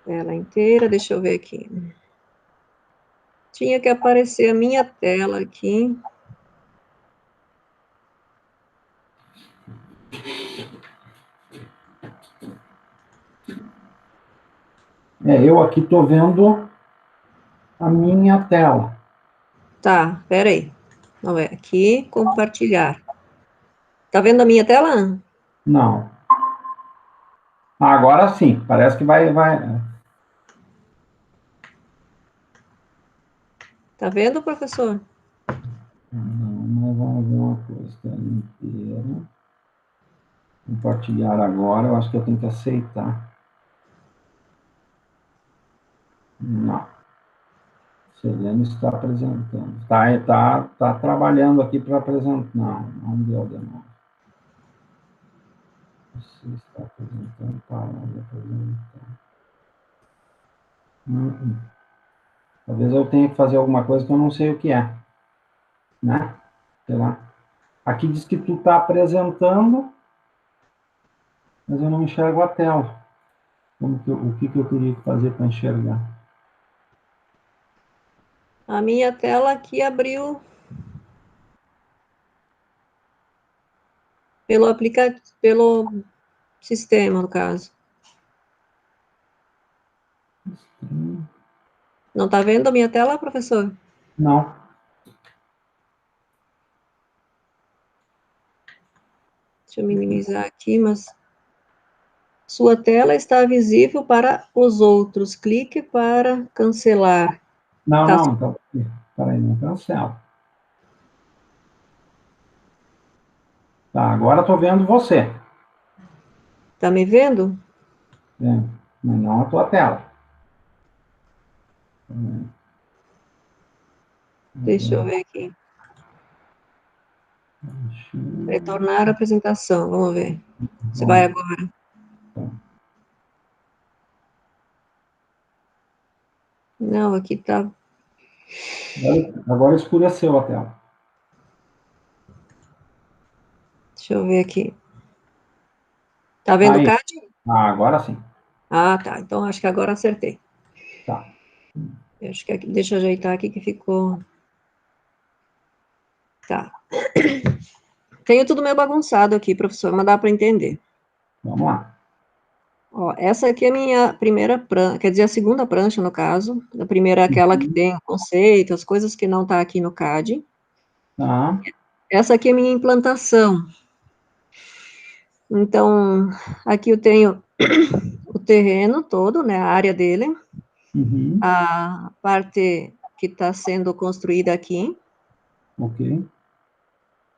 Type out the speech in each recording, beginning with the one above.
Tela inteira, deixa eu ver aqui. Tinha que aparecer a minha tela aqui. Eu aqui estou vendo a minha tela. Tá, peraí. Vamos ver aqui, compartilhar. Tá vendo a minha tela? Não. Agora sim, parece que vai. Tá vendo, professor? Não, mas vamos ver uma coisa. Tela inteira. Compartilhar agora, eu acho que eu tenho que aceitar. Não. Selene está apresentando. Tá trabalhando aqui para apresentar. Não deu de novo. Você está apresentando, parando de apresentar. Talvez eu tenha que fazer alguma coisa que eu não sei o que é. Né? Sei lá. Aqui diz que tu está apresentando, mas eu não enxergo a tela. O que eu teria que fazer para enxergar? A minha tela aqui abriu pelo aplicativo, pelo sistema, no caso. Não tá vendo a minha tela, professor? Não. Deixa eu minimizar aqui, mas sua tela está visível para os outros. Clique para cancelar. Não, Tá, não, então. Peraí, não cancela. Tá, agora estou vendo você. tá me vendo? Mas não a tua tela. Deixa eu ver aqui. Retornar a apresentação. Vamos ver. Você vai agora. Não, aqui tá. Agora escureceu a tela. Deixa eu ver aqui. Tá vendo o Aí. CAD? Agora sim. Ah, tá. Então acho que agora acertei. Tá. Acho que aqui, deixa eu ajeitar aqui que ficou. Tá. Tenho tudo meio bagunçado aqui, professor, mas dá para entender. Vamos lá. Ó, essa aqui é a minha primeira prancha, quer dizer, a segunda prancha, no caso. A primeira é aquela que tem o conceito, as coisas que não tá aqui no CAD. Tá. Essa aqui é a minha implantação. Então, aqui eu tenho o terreno todo, né, a área dele, Uhum. a parte que está sendo construída aqui, Ok.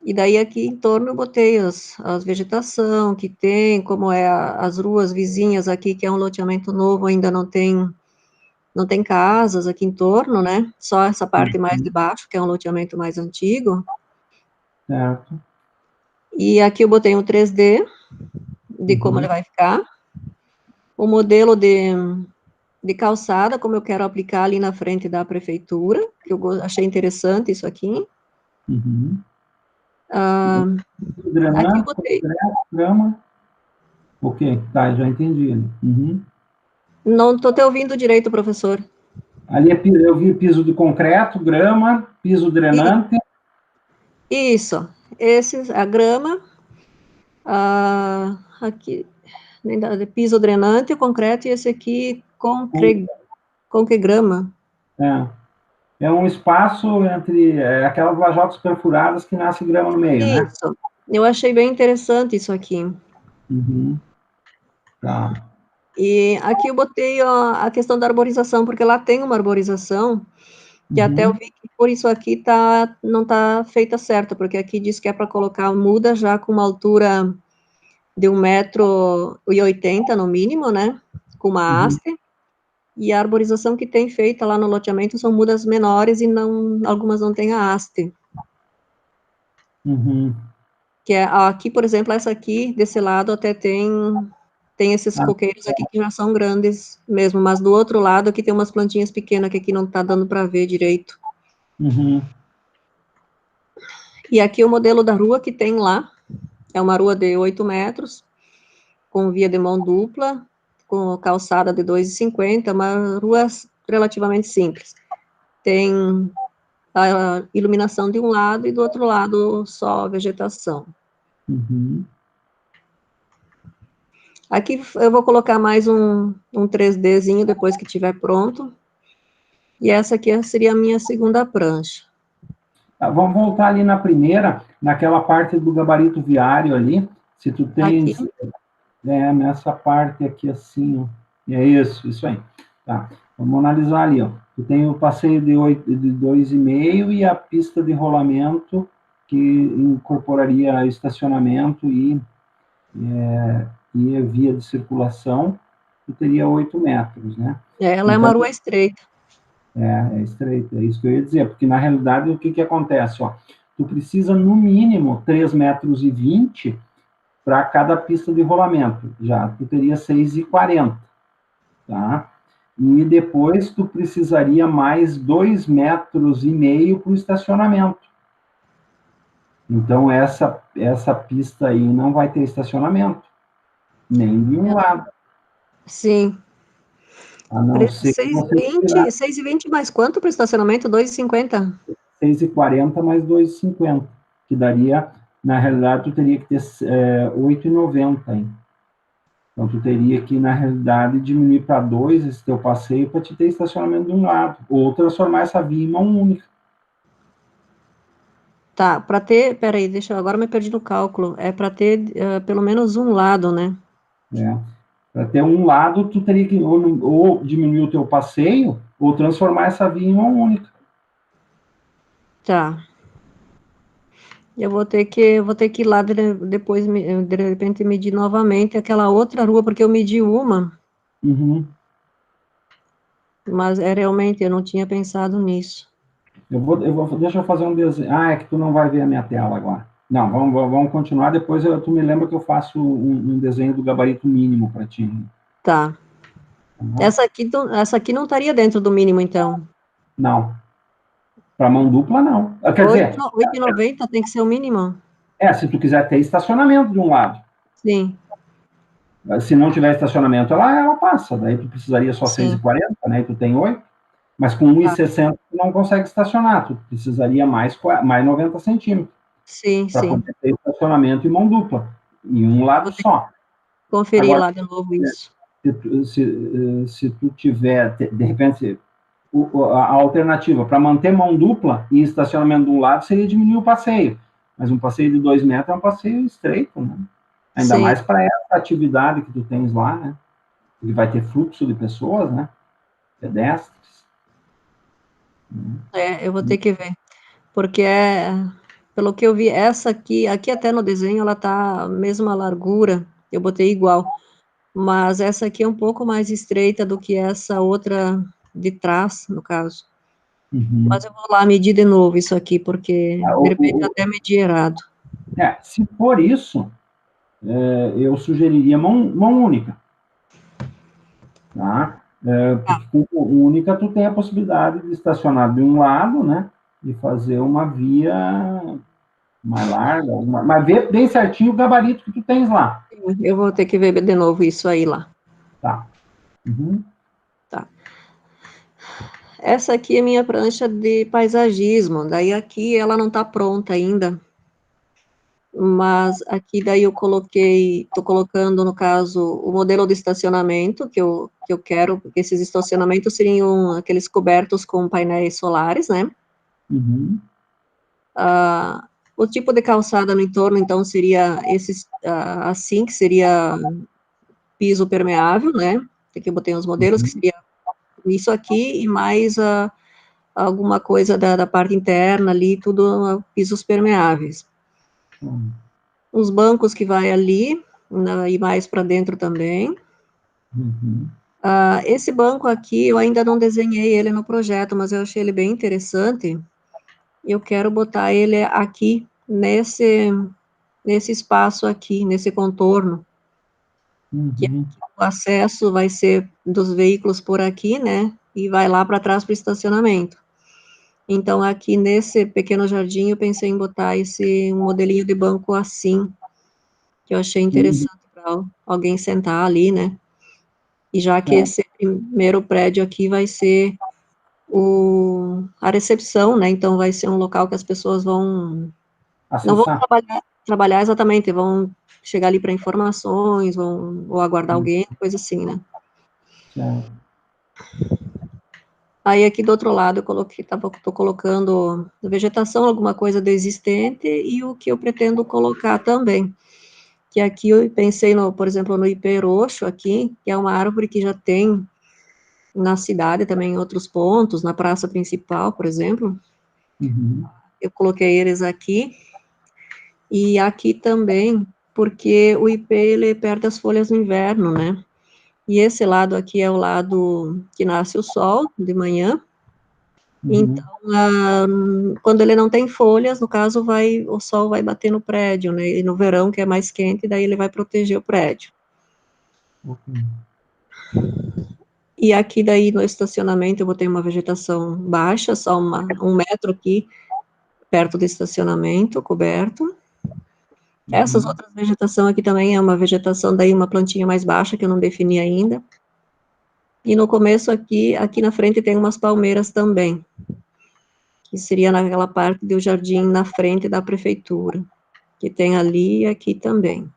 e daí aqui em torno eu botei as vegetação que tem, como é as ruas vizinhas aqui, que é um loteamento novo, ainda não tem casas aqui em torno, né, só essa parte mais de baixo, que é um loteamento mais antigo, Certo. e aqui eu botei um 3D de como ele vai ficar, o modelo de calçada, como eu quero aplicar ali na frente da prefeitura, que eu achei interessante isso aqui. Uhum. Aqui eu Drenante, botei. concreto, grama. Ok, tá, já entendi. Uhum. Não estou te ouvindo direito, professor. Ali eu vi piso de concreto, grama, piso drenante. Isso, esse, a grama, aqui, piso drenante, o concreto, e esse aqui, concregrama. É, é um espaço entre aquelas lajotas perfuradas que nasce grama no meio, né? Isso, eu achei bem interessante isso aqui. Uhum. Tá. E aqui eu botei ó, a questão da arborização, porque lá tem uma arborização, que até eu Uhum. vi que por isso aqui não está feita certa, porque aqui diz que é para colocar muda já com uma altura de 1,80 m no mínimo, né? Com uma Uhum. haste. E a arborização que tem feita lá no loteamento são mudas menores e não, algumas não têm a haste. Uhum. Que é aqui, por exemplo, essa aqui, desse lado até tem esses Ah, coqueiros aqui que já são grandes mesmo, mas do outro lado aqui tem umas plantinhas pequenas que aqui não está dando para ver direito. uhum. E aqui o modelo da rua que tem lá, é uma rua de 8 metros, com via de mão dupla, com calçada de 2,50, uma rua relativamente simples. Tem a iluminação de um lado e do outro lado só vegetação. Uhum. Aqui eu vou colocar mais um 3Dzinho depois que estiver pronto. E essa aqui seria a minha segunda prancha. Tá, vamos voltar ali na primeira, naquela parte do gabarito viário ali. Se tu Aqui, tens, nessa parte aqui assim, ó. É isso aí. Tá. Vamos analisar ali, ó. Tu tem o passeio de 2,5 e a pista de rolamento que incorporaria estacionamento e a via de circulação, que teria 8 metros, né? ela é Então, uma rua estreita. é estreito, é isso que eu ia dizer, porque na realidade o que, que acontece? Ó, tu precisa no mínimo 3,20 metros para cada pista de rolamento, já tu teria 6,40, tá? E depois tu precisaria mais 2,5 metros para o estacionamento. Então essa pista aí não vai ter estacionamento, nem de um lado, Sim. a não ser que você tirar 6,20 mais quanto para o estacionamento? 2,50? 6,40 mais 2,50, que daria, na realidade, tu teria que ter 8,90 aí. Então, tu teria que, na realidade, diminuir para 2 esse teu passeio para te ter estacionamento de um lado, ou transformar essa via em mão única. Tá, para ter, peraí, agora me perdi no cálculo. É para ter pelo menos um lado, né? Né? Para ter um lado, tu teria que ou diminuir o teu passeio, ou transformar essa via em mão única. Tá. Eu vou ter que ir lá depois, de repente, medir novamente aquela outra rua, porque eu medi uma, Uhum. mas realmente eu não tinha pensado nisso. Deixa eu fazer um desenho. Ah, é que tu não vai ver a minha tela agora. Não, vamos continuar. Depois tu me lembra que eu faço um desenho do gabarito mínimo para ti. Tá. Uhum. Essa aqui não estaria dentro do mínimo, então. Não, para mão dupla, não. Quer dizer, 8,90 tem que ser o mínimo? se tu quiser ter estacionamento de um lado. Sim, Se não tiver estacionamento, ela passa. Daí tu precisaria só sim. 6,40, né? E tu tem 8. Mas com Tá. 1,60 tu não consegue estacionar. Tu precisaria mais 90 centímetros Sim, para sim. poder ter estacionamento e mão dupla. E um Eu lado vou ter que só. conferir Agora, lá de novo isso. se tu tiver, de repente, a alternativa para manter mão dupla e estacionamento de um lado seria diminuir o passeio. Mas um passeio de 2 metros é um passeio estreito, né? Ainda Sim. mais para essa atividade que tu tens lá, né? Ele vai ter fluxo de pessoas, né? Pedestres. Eu vou ter que ver. Porque pelo que eu vi, essa aqui até no desenho, ela tá a mesma largura, eu botei igual, mas essa aqui é um pouco mais estreita do que essa outra de trás, no caso. Uhum. Mas eu vou lá medir de novo isso aqui, porque Ah, de repente eu até medi errado. se for isso, eu sugeriria mão única, tá? Tá, Porque com mão única tu tem a possibilidade de estacionar de um lado, né? E fazer uma via mais larga, mas vê bem certinho o gabarito que tu tens lá. eu vou ter que ver de novo isso aí lá. Tá. Uhum. Tá. Essa aqui é minha prancha de paisagismo, daí aqui ela não tá pronta ainda, mas aqui daí tô colocando, no caso, o modelo de estacionamento que eu quero, porque esses estacionamentos seriam aqueles cobertos com painéis solares, né? Uhum. O tipo de calçada no entorno, então, seria assim, que seria piso permeável, né? Aqui eu botei uns modelos, que Uhum. seria isso aqui, e mais alguma coisa da parte interna ali, tudo pisos permeáveis. Os bancos que vai ali, né, e mais para dentro também. Uhum. Esse banco aqui, eu ainda não desenhei ele no projeto, mas eu achei ele bem interessante. Eu quero botar ele aqui, nesse espaço aqui, nesse contorno, que Uhum. o acesso vai ser dos veículos por aqui, né? E vai lá para trás para o estacionamento. Então, aqui nesse pequeno jardim, eu pensei em botar um modelinho de banco assim, que eu achei Uhum. interessante para alguém sentar ali, né? E já que esse primeiro prédio aqui vai ser a recepção, né? Então vai ser um local que as pessoas não vão Acessar. trabalhar exatamente, vão chegar ali para informações, ou aguardar alguém, coisa assim, né? Certo. Aí aqui do outro lado eu coloquei, tô colocando vegetação, alguma coisa do existente e o que eu pretendo colocar também. Que aqui eu pensei por exemplo, no ipê roxo aqui, que é uma árvore que já tem na cidade também em outros pontos, na praça principal, por exemplo. Uhum. Eu coloquei eles aqui e aqui também, porque o ipê ele perde as folhas no inverno, né? E esse lado aqui é o lado que nasce o sol de manhã. Uhum. Então, quando ele não tem folhas, no caso, o sol vai bater no prédio, né? E no verão, que é mais quente, daí ele vai proteger o prédio. Ok. E aqui, daí, no estacionamento, eu botei uma vegetação baixa, só 1 metro aqui, perto do estacionamento, coberto. Essas Uhum. outras vegetação aqui também é uma vegetação, daí uma plantinha mais baixa, que eu não defini ainda. E no começo aqui na frente tem umas palmeiras também, que seria naquela parte do jardim na frente da prefeitura, que tem ali e aqui também.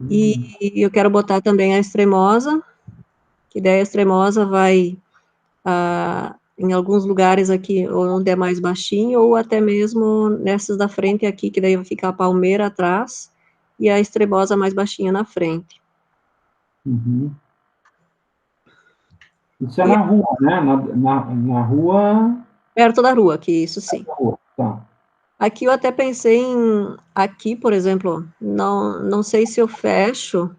E Uhum. eu quero botar também a extremosa, que daí a extremosa vai em alguns lugares aqui onde é mais baixinho, ou até mesmo nessas da frente aqui, que daí vai ficar a palmeira atrás e a extremosa mais baixinha na frente. Uhum. Isso é E na rua, né? Na rua. perto da rua, que isso sim. Na rua. Tá. Aqui eu até pensei aqui, por exemplo, não sei se eu fecho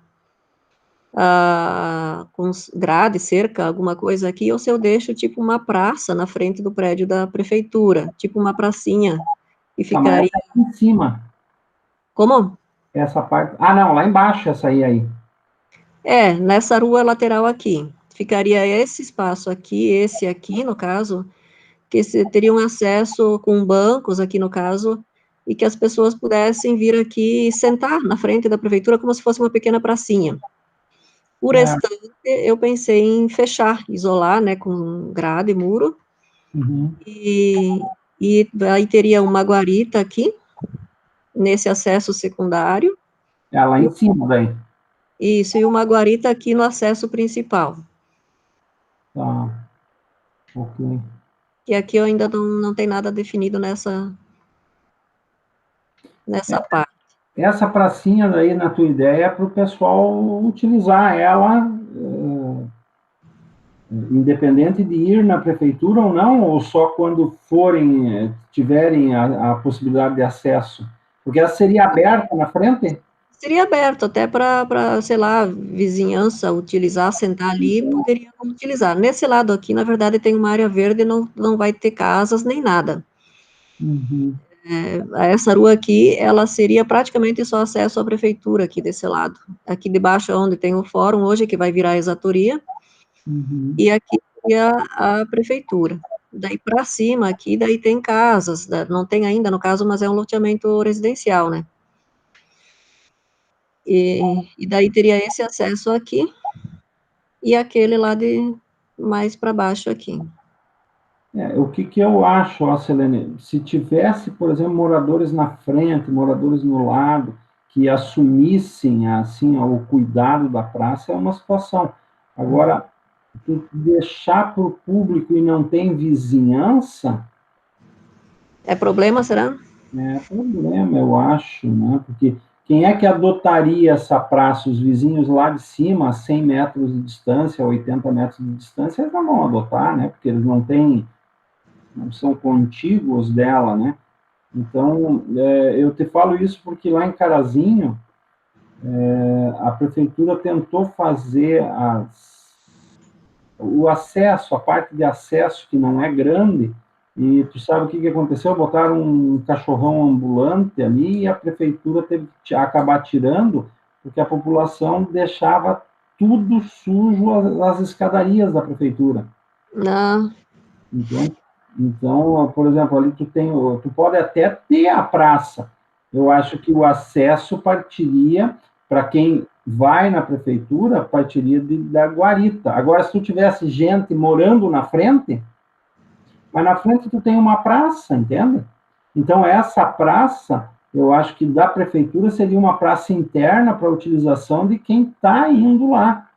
com grade, cerca, alguma coisa aqui, ou se eu deixo tipo uma praça na frente do prédio da prefeitura, tipo uma pracinha, e Tá, mas ficaria... essa é aqui em cima. Como? Essa parte. Ah, não, lá embaixo essa aí. É, nessa rua lateral aqui. Ficaria esse espaço aqui, esse aqui, no caso, que teriam acesso com bancos aqui, no caso, e que as pessoas pudessem vir aqui e sentar na frente da prefeitura como se fosse uma pequena pracinha. O É. restante, eu pensei em fechar, isolar, né, com grade, muro, Uhum. e aí teria uma guarita aqui, nesse acesso secundário, É lá e, em cima daí. isso, e uma guarita aqui no acesso principal. Tá. Ok. E aqui eu ainda não tem nada definido nessa parte. Essa pracinha daí, na tua ideia, é para o pessoal utilizar ela, independente de ir na prefeitura ou não, ou só quando tiverem a possibilidade de acesso? Porque ela seria aberta na frente? Seria aberto até para, sei lá, vizinhança utilizar, sentar ali, poderia utilizar. Nesse lado aqui, na verdade, tem uma área verde, não vai ter casas nem nada. Uhum. Essa rua aqui, ela seria praticamente só acesso à prefeitura aqui desse lado. Aqui debaixo é onde tem o fórum hoje, que vai virar a exatoria, Uhum. e aqui seria a prefeitura. Daí para cima, aqui, daí tem casas, não tem ainda no caso, mas é um loteamento residencial, né? E daí teria esse acesso aqui, e aquele lá de mais para baixo aqui. O que que eu acho, ó, Selene, se tivesse, por exemplo, moradores na frente, moradores no lado, que assumissem assim ó, o cuidado da praça, é uma situação. Agora, tu deixar para o público e não tem vizinhança, É problema, será? é problema, eu acho, né? Porque quem é que adotaria essa praça? Os vizinhos lá de cima, a 100 metros de distância, 80 metros de distância, eles não vão adotar, né? Porque eles não são contíguos dela, né? Então, eu te falo isso porque lá em Carazinho, a prefeitura tentou fazer o acesso, a parte de acesso que não é grande, e tu sabe o que aconteceu? Botaram um cachorrão ambulante ali e a prefeitura teve que acabar tirando, porque a população deixava tudo sujo as escadarias da prefeitura. Não, Entende? Então, por exemplo, ali tu pode até ter a praça. Eu acho que o acesso partiria para quem vai na prefeitura partiria da guarita. Agora, se tu tivesse gente morando na frente, mas na frente tu tem uma praça, entende? Então, essa praça, eu acho que da prefeitura seria uma praça interna para utilização de quem está indo lá.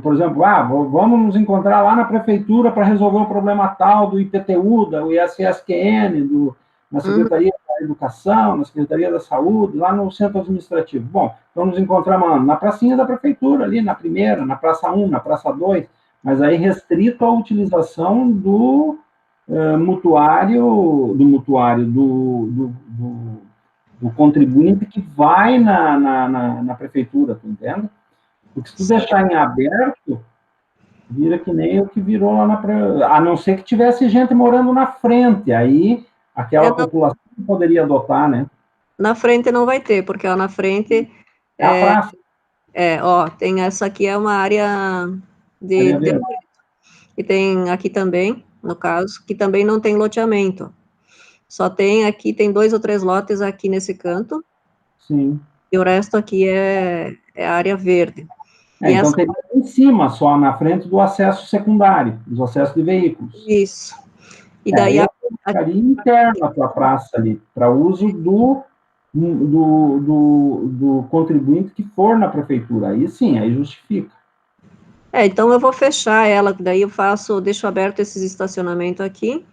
Por exemplo, vamos nos encontrar lá na prefeitura para resolver o problema tal do IPTU, do ISSQN, na Secretaria da Educação, na Secretaria da Saúde, lá no centro administrativo. Bom, vamos nos encontrar, mano, na pracinha da prefeitura, ali na primeira, na Praça 1, na Praça 2, mas aí restrito à utilização do do contribuinte que vai na prefeitura, tá entendendo? Porque se tu deixar em aberto, vira que nem o que virou lá a não ser que tivesse gente morando na frente, aí aquela população poderia adotar, né? Na frente não vai ter, porque ó, na frente É a praça. ó, tem essa aqui é uma área Área verde. e tem aqui também, no caso, que também não tem loteamento. Só tem aqui, tem 2 ou 3 lotes aqui nesse canto. Sim. E o resto aqui é área verde. E Então teria em cima, só na frente do acesso secundário, dos acessos de veículos. Isso. E daí eu ficaria interno a tua praça ali, para uso do contribuinte que for na prefeitura. Aí sim, aí justifica. Então eu vou fechar ela, daí eu deixo aberto esses estacionamentos aqui.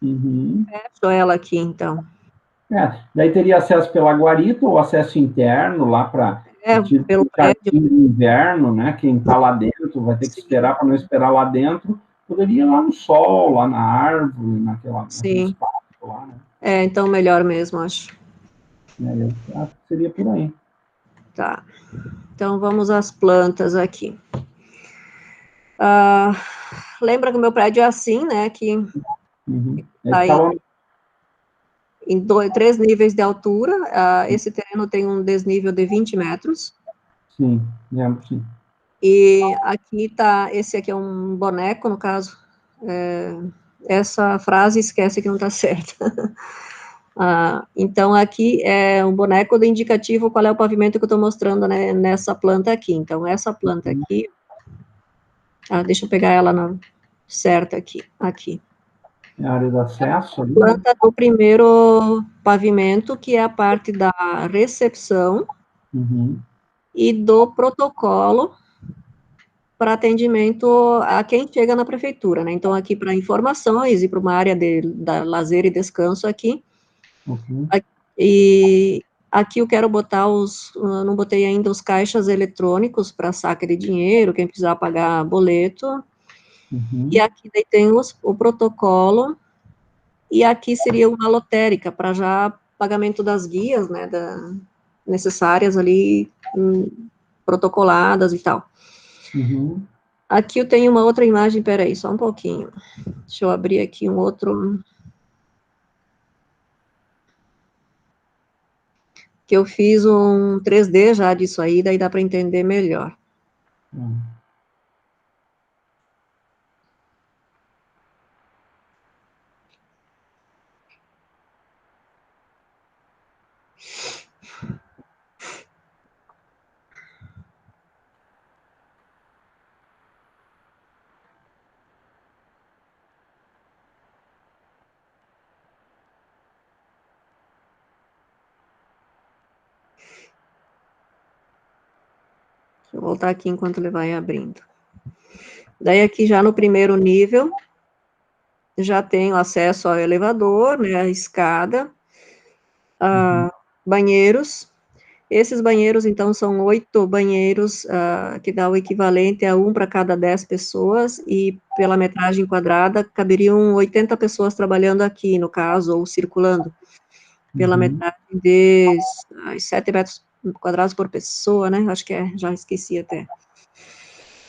Fecho ela aqui, então. Daí teria acesso pela guarita ou acesso interno lá para pelo prédio. no inverno, né? Quem está lá dentro vai ter que esperar para não esperar lá dentro. Poderia ir lá no sol, lá na árvore, naquele espaço lá, né? Então melhor mesmo, acho. Eu acho que seria por aí. Tá. Então vamos às plantas aqui. Lembra que o meu prédio é assim, né? Que Aí, em 3 níveis de altura. Esse terreno tem um desnível de 20 metros. Sim, lembro, sim. E aqui tá, esse aqui é um boneco, no caso. Essa frase esquece que não está certa. Então, aqui é um boneco de indicativo qual é o pavimento que eu estou mostrando, né, nessa planta aqui. Então, essa planta aqui, deixa eu pegar ela certa aqui. É a área de acesso ali. Planta do primeiro pavimento, que é a parte da recepção e do protocolo para atendimento a quem chega na prefeitura, né? Então, aqui para informações e para uma área da lazer e descanso aqui. E aqui eu quero botar não botei ainda os caixas eletrônicos para saque de dinheiro, quem precisar pagar boleto. E aqui daí tem o protocolo, e aqui seria uma lotérica para já pagamento das guias, né, necessárias ali, protocoladas e tal. Aqui eu tenho uma outra imagem, peraí, só um pouquinho. Deixa eu abrir aqui um outro. Que eu fiz um 3D já disso aí, daí dá para entender melhor. Deixa eu voltar aqui enquanto ele vai abrindo. Daí aqui já no primeiro nível, já tenho acesso ao elevador, né, a escada, banheiros. Esses banheiros, então, são 8 banheiros, que dá o equivalente a 1 para cada 10 pessoas, e pela metragem quadrada, caberiam 80 pessoas trabalhando aqui, no caso, ou circulando, pela metragem de 7 metros quadrados por pessoa, né, acho que já esqueci até.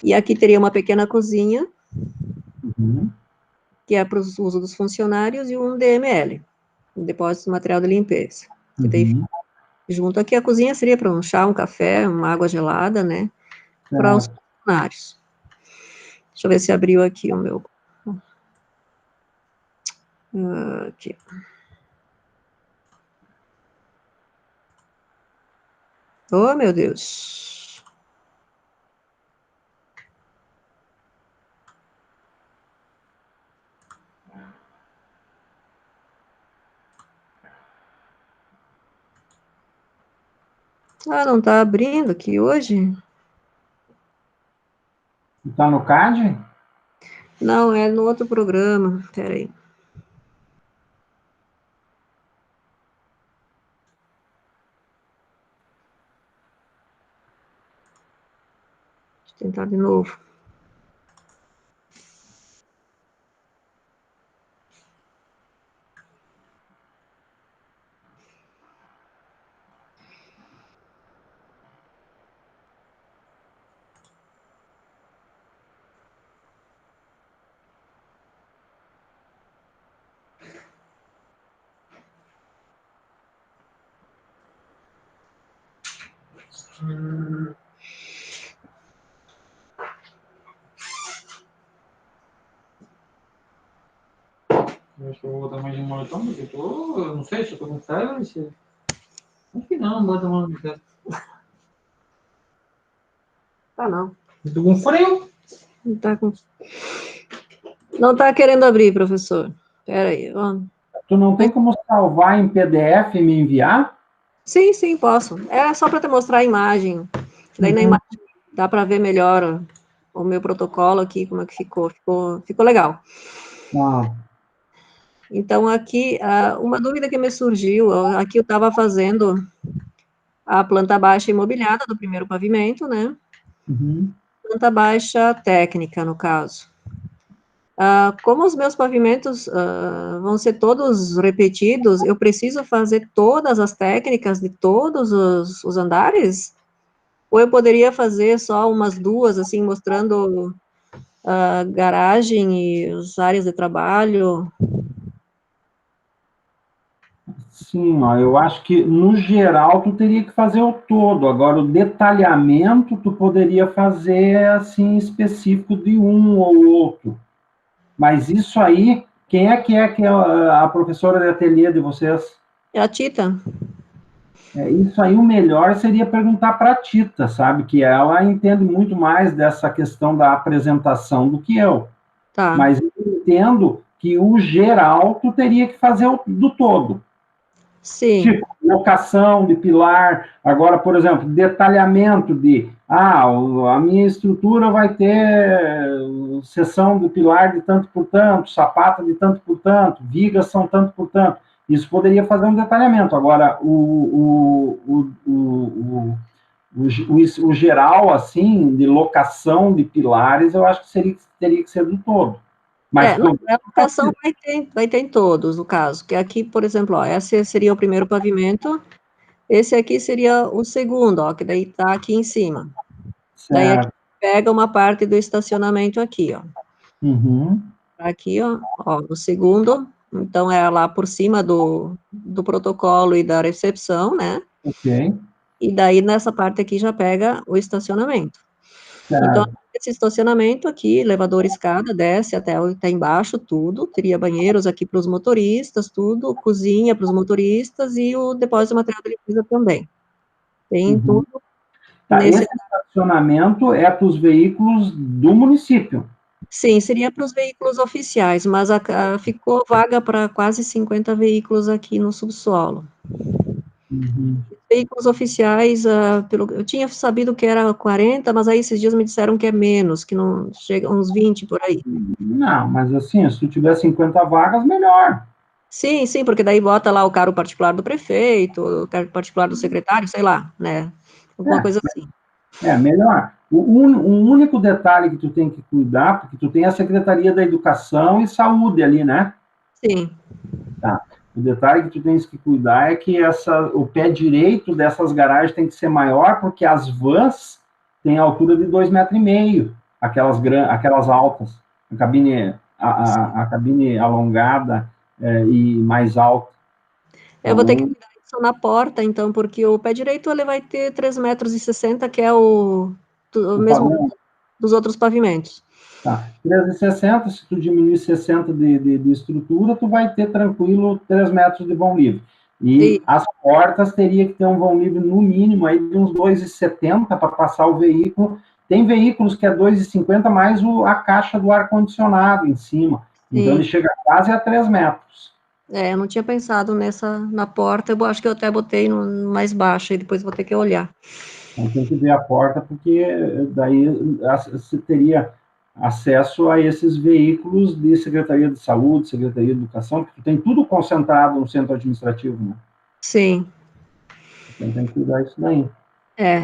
E aqui teria uma pequena cozinha, que é para o uso dos funcionários, e um DML, um depósito de material de limpeza. Que daí, junto aqui, a cozinha seria para um chá, um café, uma água gelada, né, para os funcionários. Deixa eu ver se abriu aqui o meu. Aqui. Oh, meu Deus. Ah, não está abrindo aqui hoje? Está no CAD? Não, é no outro programa. Espera aí. Deixa eu tentar de novo. Acho que eu vou botar mais de um moletom, porque eu não sei se eu tô com febre, se... Acho que não bota a mão no teto. Tá, não. Eu tô com frio. Não tá com... Não tá querendo abrir, professor. Espera aí. Tu não tem como salvar em PDF e me enviar? Sim, sim, posso. É só para te mostrar a imagem. Daí na Uhum. imagem dá para ver melhor o meu protocolo aqui, como é que ficou. Ficou legal. Ah. Então, aqui, uma dúvida que me surgiu, aqui eu estava fazendo a planta baixa imobiliada do primeiro pavimento, né? Uhum. Planta baixa técnica, no caso. Como os meus pavimentos vão ser todos repetidos, eu preciso fazer todas as técnicas de todos os andares? Ou eu poderia fazer só umas duas, assim, mostrando a garagem e as áreas de trabalho? Sim, ó, eu acho que no geral tu teria que fazer o todo. Agora, o detalhamento tu poderia fazer assim específico de um ou outro. Mas isso aí, quem é que é a professora de ateliê de vocês? É a Tita? Isso aí, o melhor seria perguntar para a Tita, sabe? Que ela entende muito mais dessa questão da apresentação do que eu. Tá. Mas eu entendo que o geral tu teria que fazer do todo. Sim. Tipo, locação de pilar. Agora, por exemplo, detalhamento de a minha estrutura vai ter seção do pilar de tanto por tanto, sapata de tanto por tanto, vigas são tanto por tanto. Isso poderia fazer um detalhamento. Agora, o geral, assim, de locação de pilares, eu acho que teria que ser do todo. Mas Não, a locação vai ter em todos, no caso. Que aqui, por exemplo, ó, esse seria o primeiro pavimento, esse aqui seria o segundo, ó, que daí tá aqui em cima. Daí aqui certo. pega uma parte do estacionamento aqui, ó. Uhum. Aqui, ó, o segundo, então é lá por cima do protocolo e da recepção, né? Ok. E daí nessa parte aqui já pega o estacionamento. Então, Certo. esse estacionamento aqui, elevador, escada, desce até embaixo, tudo, teria banheiros aqui para os motoristas, tudo, cozinha para os motoristas e o depósito de material de limpeza também. Tem Uhum. tudo Tá, nesse. esse estacionamento é para os veículos do município. Sim, seria para os veículos oficiais, mas ficou vaga para quase 50 veículos aqui no subsolo. Uhum. Veículos oficiais, eu tinha sabido que era 40, mas aí esses dias me disseram que é menos, que não chega uns 20 por aí. Não, mas assim, se tu tiver 50 vagas, melhor. Sim, sim, porque daí bota lá o carro particular do prefeito, o carro particular do secretário, sei lá, né? Alguma coisa assim. Melhor. O único detalhe que tu tem que cuidar, porque tu tem a Secretaria da Educação e Saúde ali, né? Sim, Tá. O detalhe que tu tens que cuidar é que o pé direito dessas garagens tem que ser maior, porque as vans têm a altura de 2,5 metros, aquelas altas, a cabine alongada e mais alta. eu vou ter que Então, cuidar disso na porta, então, porque o pé direito ele vai ter 3,60 metros, que é o o mesmo padrão dos outros pavimentos. tá. 3,60, se tu diminuir 60 de estrutura, tu vai ter tranquilo 3 metros de vão livre. E, E as portas teria que ter um vão livre no mínimo aí de uns 2,70 para passar o veículo. Tem veículos que é 2,50 mais a caixa do ar-condicionado em cima. Então ele sim. chega quase a 3 metros. Eu não tinha pensado na porta, eu acho que eu até botei no mais baixo, e depois vou ter que olhar. Então tem que ver a porta, porque daí você teria acesso a esses veículos de Secretaria de Saúde, Secretaria de Educação, porque tem tudo concentrado no centro administrativo, né? Sim. Então tem que cuidar disso daí.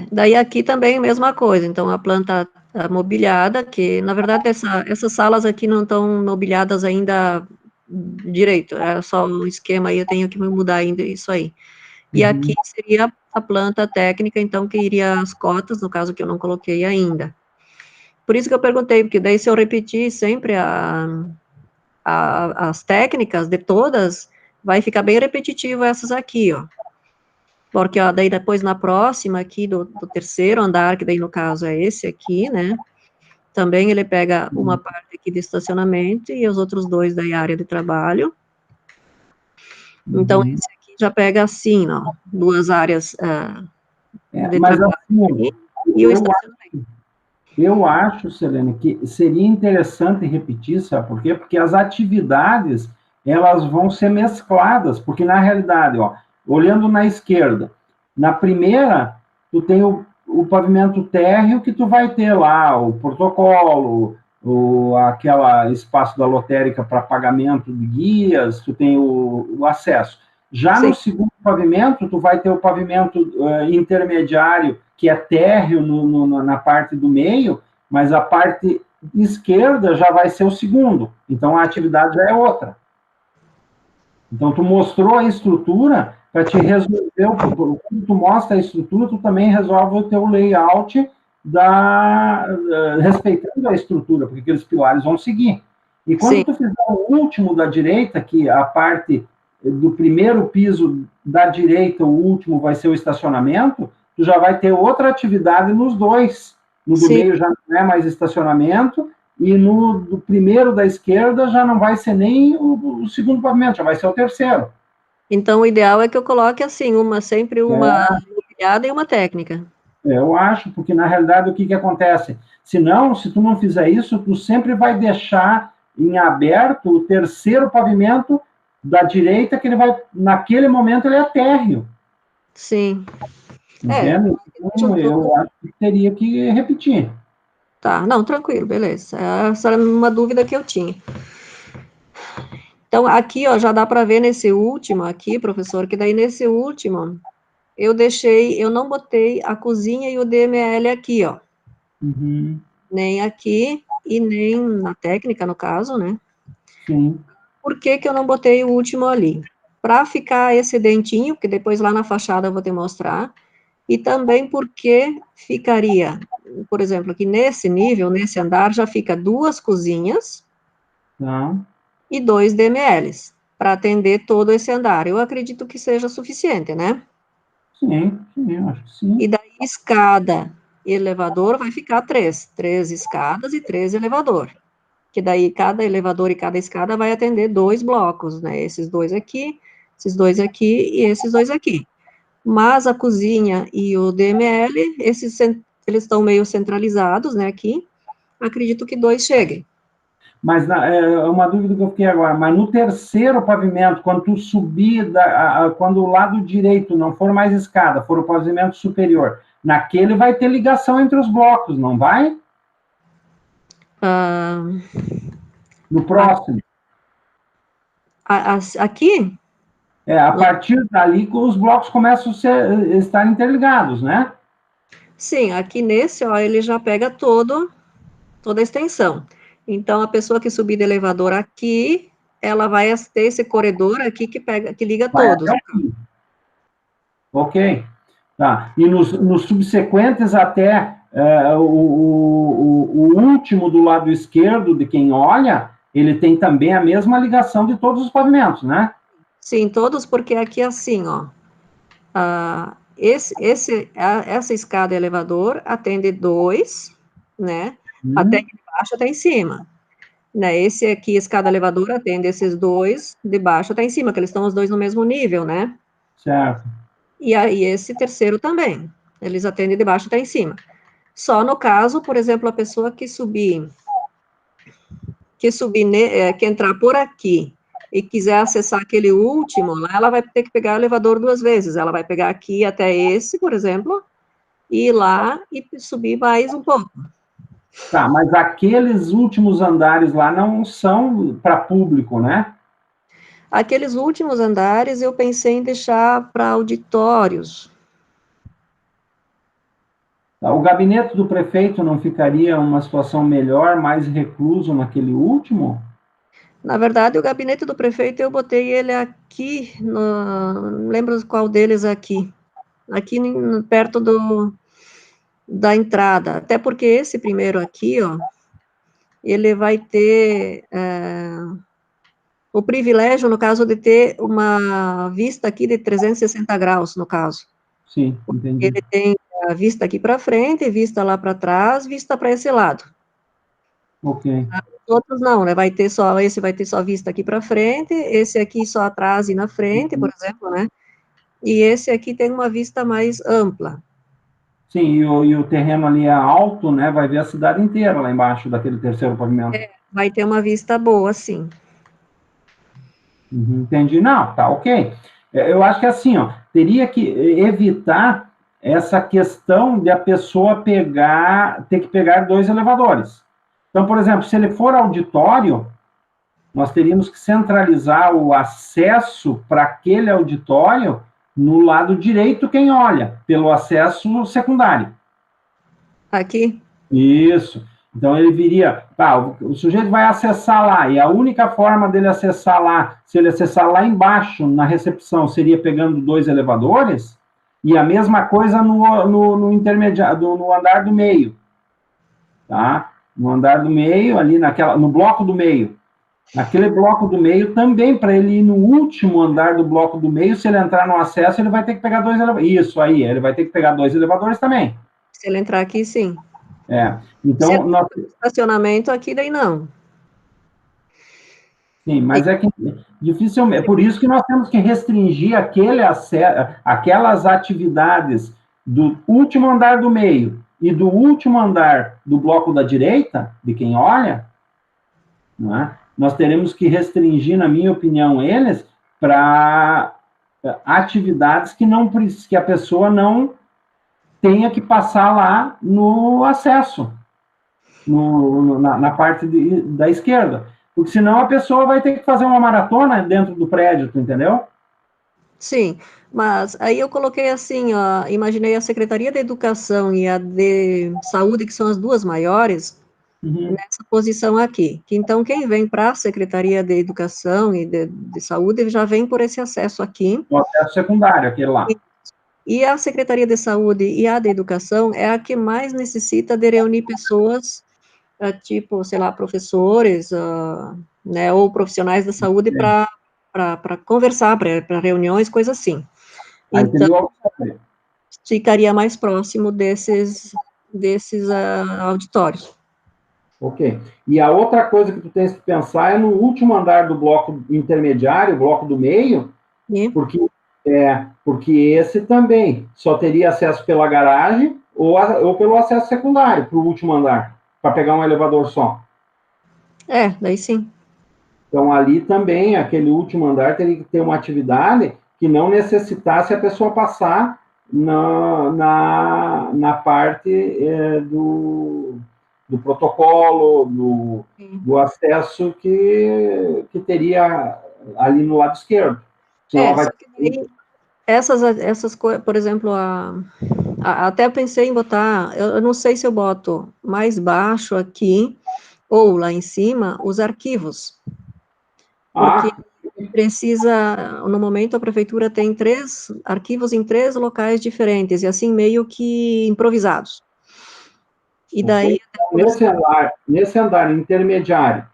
Daí aqui também a mesma coisa, então a planta tá mobiliada, que na verdade essas salas aqui não estão mobiliadas ainda direito, é só um esquema aí, eu tenho que mudar ainda isso aí. E aqui seria a planta técnica, então, que iria as cotas, no caso que eu não coloquei ainda. Por isso que eu perguntei, porque daí se eu repetir sempre as técnicas de todas, vai ficar bem repetitivo essas aqui, ó. Porque, ó, daí depois na próxima aqui do terceiro andar, que daí no caso é esse aqui, né? Também ele pega uma parte aqui de estacionamento e os outros dois da área de trabalho. Então, esse aqui já pega assim, ó, duas áreas de Mas trabalho assim, e o eu, estacionamento. eu acho, Selene, que seria interessante repetir, sabe por quê? Porque as atividades, elas vão ser mescladas, porque na realidade, ó, olhando na esquerda, na primeira, tu tem o pavimento térreo que tu vai ter lá o protocolo, aquela espaço da lotérica para pagamento de guias, tu tem o acesso. Já Sim, no segundo pavimento, tu vai ter o pavimento intermediário, que é térreo na parte do meio, mas a parte esquerda já vai ser o segundo. Então, a atividade já é outra. Então, tu mostrou a estrutura para te resolver, quando tu mostra a estrutura, tu também resolve o teu layout respeitando a estrutura, porque aqueles pilares vão seguir. E quando sim, tu fizer o último da direita, que a parte do primeiro piso da direita, o último vai ser o estacionamento, tu já vai ter outra atividade nos dois. No do sim. meio já não é mais estacionamento, e no do primeiro da esquerda já não vai ser nem o segundo pavimento, já vai ser o terceiro. Então, o ideal é que eu coloque assim, sempre uma mobiliada e uma técnica. Eu acho, porque na realidade o que acontece? Se tu não fizer isso, tu sempre vai deixar em aberto o terceiro pavimento da direita, que ele vai, naquele momento, ele é térreo. Sim. Entende? Deixa Então, tudo. eu acho que teria que repetir. Tá, não, tranquilo, beleza. Essa era uma dúvida que eu tinha. Então, aqui, ó, já dá para ver nesse último aqui, professor, que daí nesse último, eu não botei a cozinha e o DML aqui, ó. Uhum. Nem aqui e nem na técnica, no caso, né? Sim. Por que que eu não botei o último ali? Para ficar esse dentinho, que depois lá na fachada eu vou te mostrar, e também porque ficaria, por exemplo, aqui nesse nível, nesse andar, já fica duas cozinhas Tá. e dois DMLs, para atender todo esse andar. Eu acredito que seja suficiente, né? Sim, eu acho que sim. E daí, escada e elevador vai ficar três escadas e três elevador. Que daí cada elevador e cada escada vai atender dois blocos, né? Esses dois aqui e esses dois aqui. Mas a cozinha e o DML, eles estão meio centralizados, né, aqui. Acredito que dois cheguem. Mas é uma dúvida que eu fiquei agora. Mas no terceiro pavimento, quando tu subir, quando o lado direito não for mais escada, for o pavimento superior, naquele vai ter ligação entre os blocos, não vai? Ah, No próximo. aqui, A partir dali, os blocos começam a estar interligados, né? sim, aqui nesse, ó, ele já pega toda a extensão. Então, a pessoa que subir do elevador aqui, ela vai ter esse corredor aqui que liga Vai todos. até o fim. Ok. Tá. E nos subsequentes, até o último do lado esquerdo de quem olha, ele tem também a mesma ligação de todos os pavimentos, né? Sim, todos, porque aqui assim, ó, essa escada elevador atende dois, né, até embaixo até em cima, né, esse aqui, escada elevador, atende esses dois, de baixo até em cima, que eles estão os dois no mesmo nível, né, Certo. e aí esse terceiro também, eles atendem de baixo até em cima. Só no caso, por exemplo, a pessoa que entrar por aqui, e quiser acessar aquele último, lá ela vai ter que pegar o elevador 2 vezes. Ela vai pegar aqui até esse, por exemplo, e ir lá e subir mais um pouco. Tá, mas aqueles últimos andares lá não são para público, né? Aqueles últimos andares eu pensei em deixar para auditórios. O gabinete do prefeito não ficaria uma situação melhor, mais recluso naquele último? Na verdade, o gabinete do prefeito, eu botei ele aqui, não lembro qual deles aqui, aqui perto da entrada, até porque esse primeiro aqui, ó, ele vai ter o privilégio, no caso, de ter uma vista aqui de 360 graus, no caso. Sim, entendi. Ele tem a vista aqui para frente, vista lá para trás, vista para esse lado. Ok. Os outros não, né? Esse vai ter só vista aqui para frente, esse aqui só atrás e na frente, por exemplo, né? E esse aqui tem uma vista mais ampla. Sim, e o terreno ali é alto, né? Vai ver a cidade inteira lá embaixo daquele terceiro pavimento. Vai ter uma vista boa, sim. Entendi. Não, tá ok. Eu acho que assim, ó, teria que evitar essa questão de a pessoa ter que pegar 2 elevadores. Então, por exemplo, se ele for auditório, nós teríamos que centralizar o acesso para aquele auditório no lado direito, quem olha, pelo acesso secundário. Aqui? Isso. Então ele viria, o sujeito vai acessar lá, e a única forma dele acessar lá, se ele acessar lá embaixo, na recepção, seria pegando 2 elevadores, e a mesma coisa no intermediário, no andar do meio. Tá? No andar do meio, ali no bloco do meio. Naquele bloco do meio, também, para ele ir no último andar do bloco do meio, se ele entrar no acesso, ele vai ter que pegar 2 elevadores. Isso aí, ele vai ter que pegar 2 elevadores também. Se ele entrar aqui, sim. Então, se ele estacionamento aqui, daí não. Sim, mas é que dificilmente. É por isso que nós temos que restringir aquelas atividades do último andar do meio e do último andar do bloco da direita, de quem olha, não é? Nós teremos que restringir, na minha opinião, eles para atividades que a pessoa não tenha que passar lá no acesso, na parte da esquerda. Porque senão a pessoa vai ter que fazer uma maratona dentro do prédio, tu entendeu? Sim, mas aí eu coloquei assim, ó, imaginei a Secretaria da Educação e a de Saúde, que são as duas maiores, nessa posição aqui. Que então, quem vem para a Secretaria de Educação e de Saúde já vem por esse acesso aqui. O acesso secundário, aquele lá. E a Secretaria de Saúde e a de Educação é a que mais necessita de reunir pessoas, tipo, sei lá, professores, né, ou profissionais da saúde para conversar, para reuniões, coisas assim. Aí Então, teria ficaria mais próximo desses auditórios. Ok. E a outra coisa que tu tens que pensar é no último andar do bloco intermediário, bloco do meio, E, porque esse também só teria acesso pela garagem ou pelo acesso secundário para o último andar, para pegar um elevador só. daí sim. Então, ali também, aquele último andar teria que ter uma atividade que não necessitasse a pessoa passar na parte do protocolo, do acesso que teria ali no lado esquerdo. Senão ela vai... Só que daí, essas coisas, por exemplo, até pensei em botar, eu não sei se eu boto mais baixo aqui, ou lá em cima, os arquivos. Porque precisa, no momento, a prefeitura tem 3 arquivos em 3 locais diferentes, e assim, meio que improvisados. E daí... Nesse andar intermediário,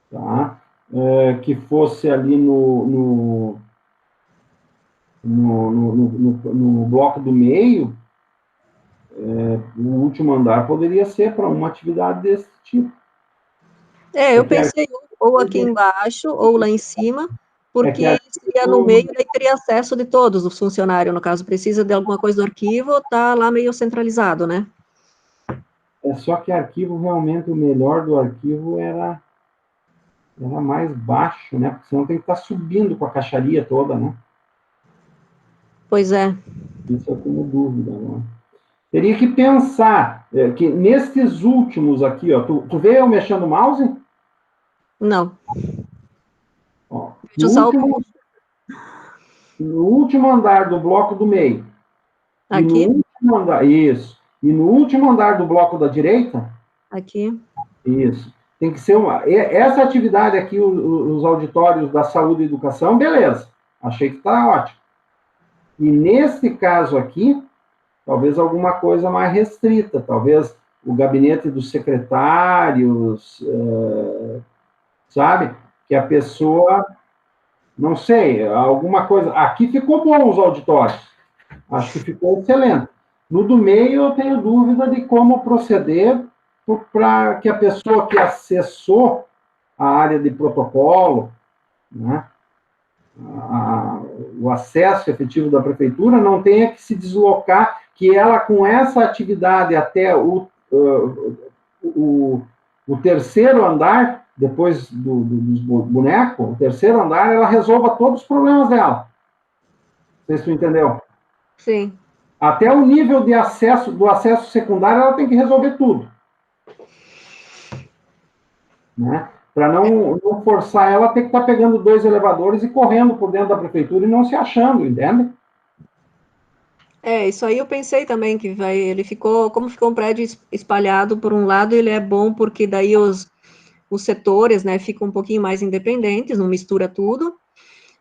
tá? Que fosse ali no bloco do meio, o último andar poderia ser para uma atividade desse tipo. eu pensei ou aqui embaixo, ou lá em cima, porque seria no meio, daí teria acesso de todos os funcionários, no caso, precisa de alguma coisa do arquivo, tá lá meio centralizado, né? Só que arquivo, realmente, o melhor do arquivo era Era mais baixo, né? Porque senão tem que estar subindo com a caixaria toda, né? Pois é. Isso eu tenho dúvida, né? Teria que pensar que nesses últimos aqui, ó, tu vê eu mexendo o mouse? Não. Ó, Deixa eu só o... no último andar do bloco do meio, e no Aqui, último andar, isso, e no último andar do bloco da direita, aqui. isso, tem que ser uma... Essa atividade aqui, os auditórios da saúde e educação, beleza, achei que está ótimo. E nesse caso aqui, talvez alguma coisa mais restrita, talvez o gabinete dos secretários, sabe? Que a pessoa, não sei, alguma coisa. Aqui ficou bom os auditórios, acho que ficou excelente. No do meio, eu tenho dúvida de como proceder para que a pessoa que acessou a área de protocolo, né, o acesso efetivo da prefeitura, não tenha que se deslocar, que ela, com essa atividade até o terceiro andar, depois dos bonecos, o terceiro andar, ela resolva todos os problemas dela. Não sei se tu entendeu. Sim. Até o nível de acesso, do acesso secundário, ela tem que resolver tudo. Né? Para não forçar ela a ter que estar pegando 2 elevadores e correndo por dentro da prefeitura e não se achando, entende? Isso aí eu pensei também que ele ficou, como ficou um prédio espalhado por um lado, ele é bom porque daí os setores, né, ficam um pouquinho mais independentes, não mistura tudo.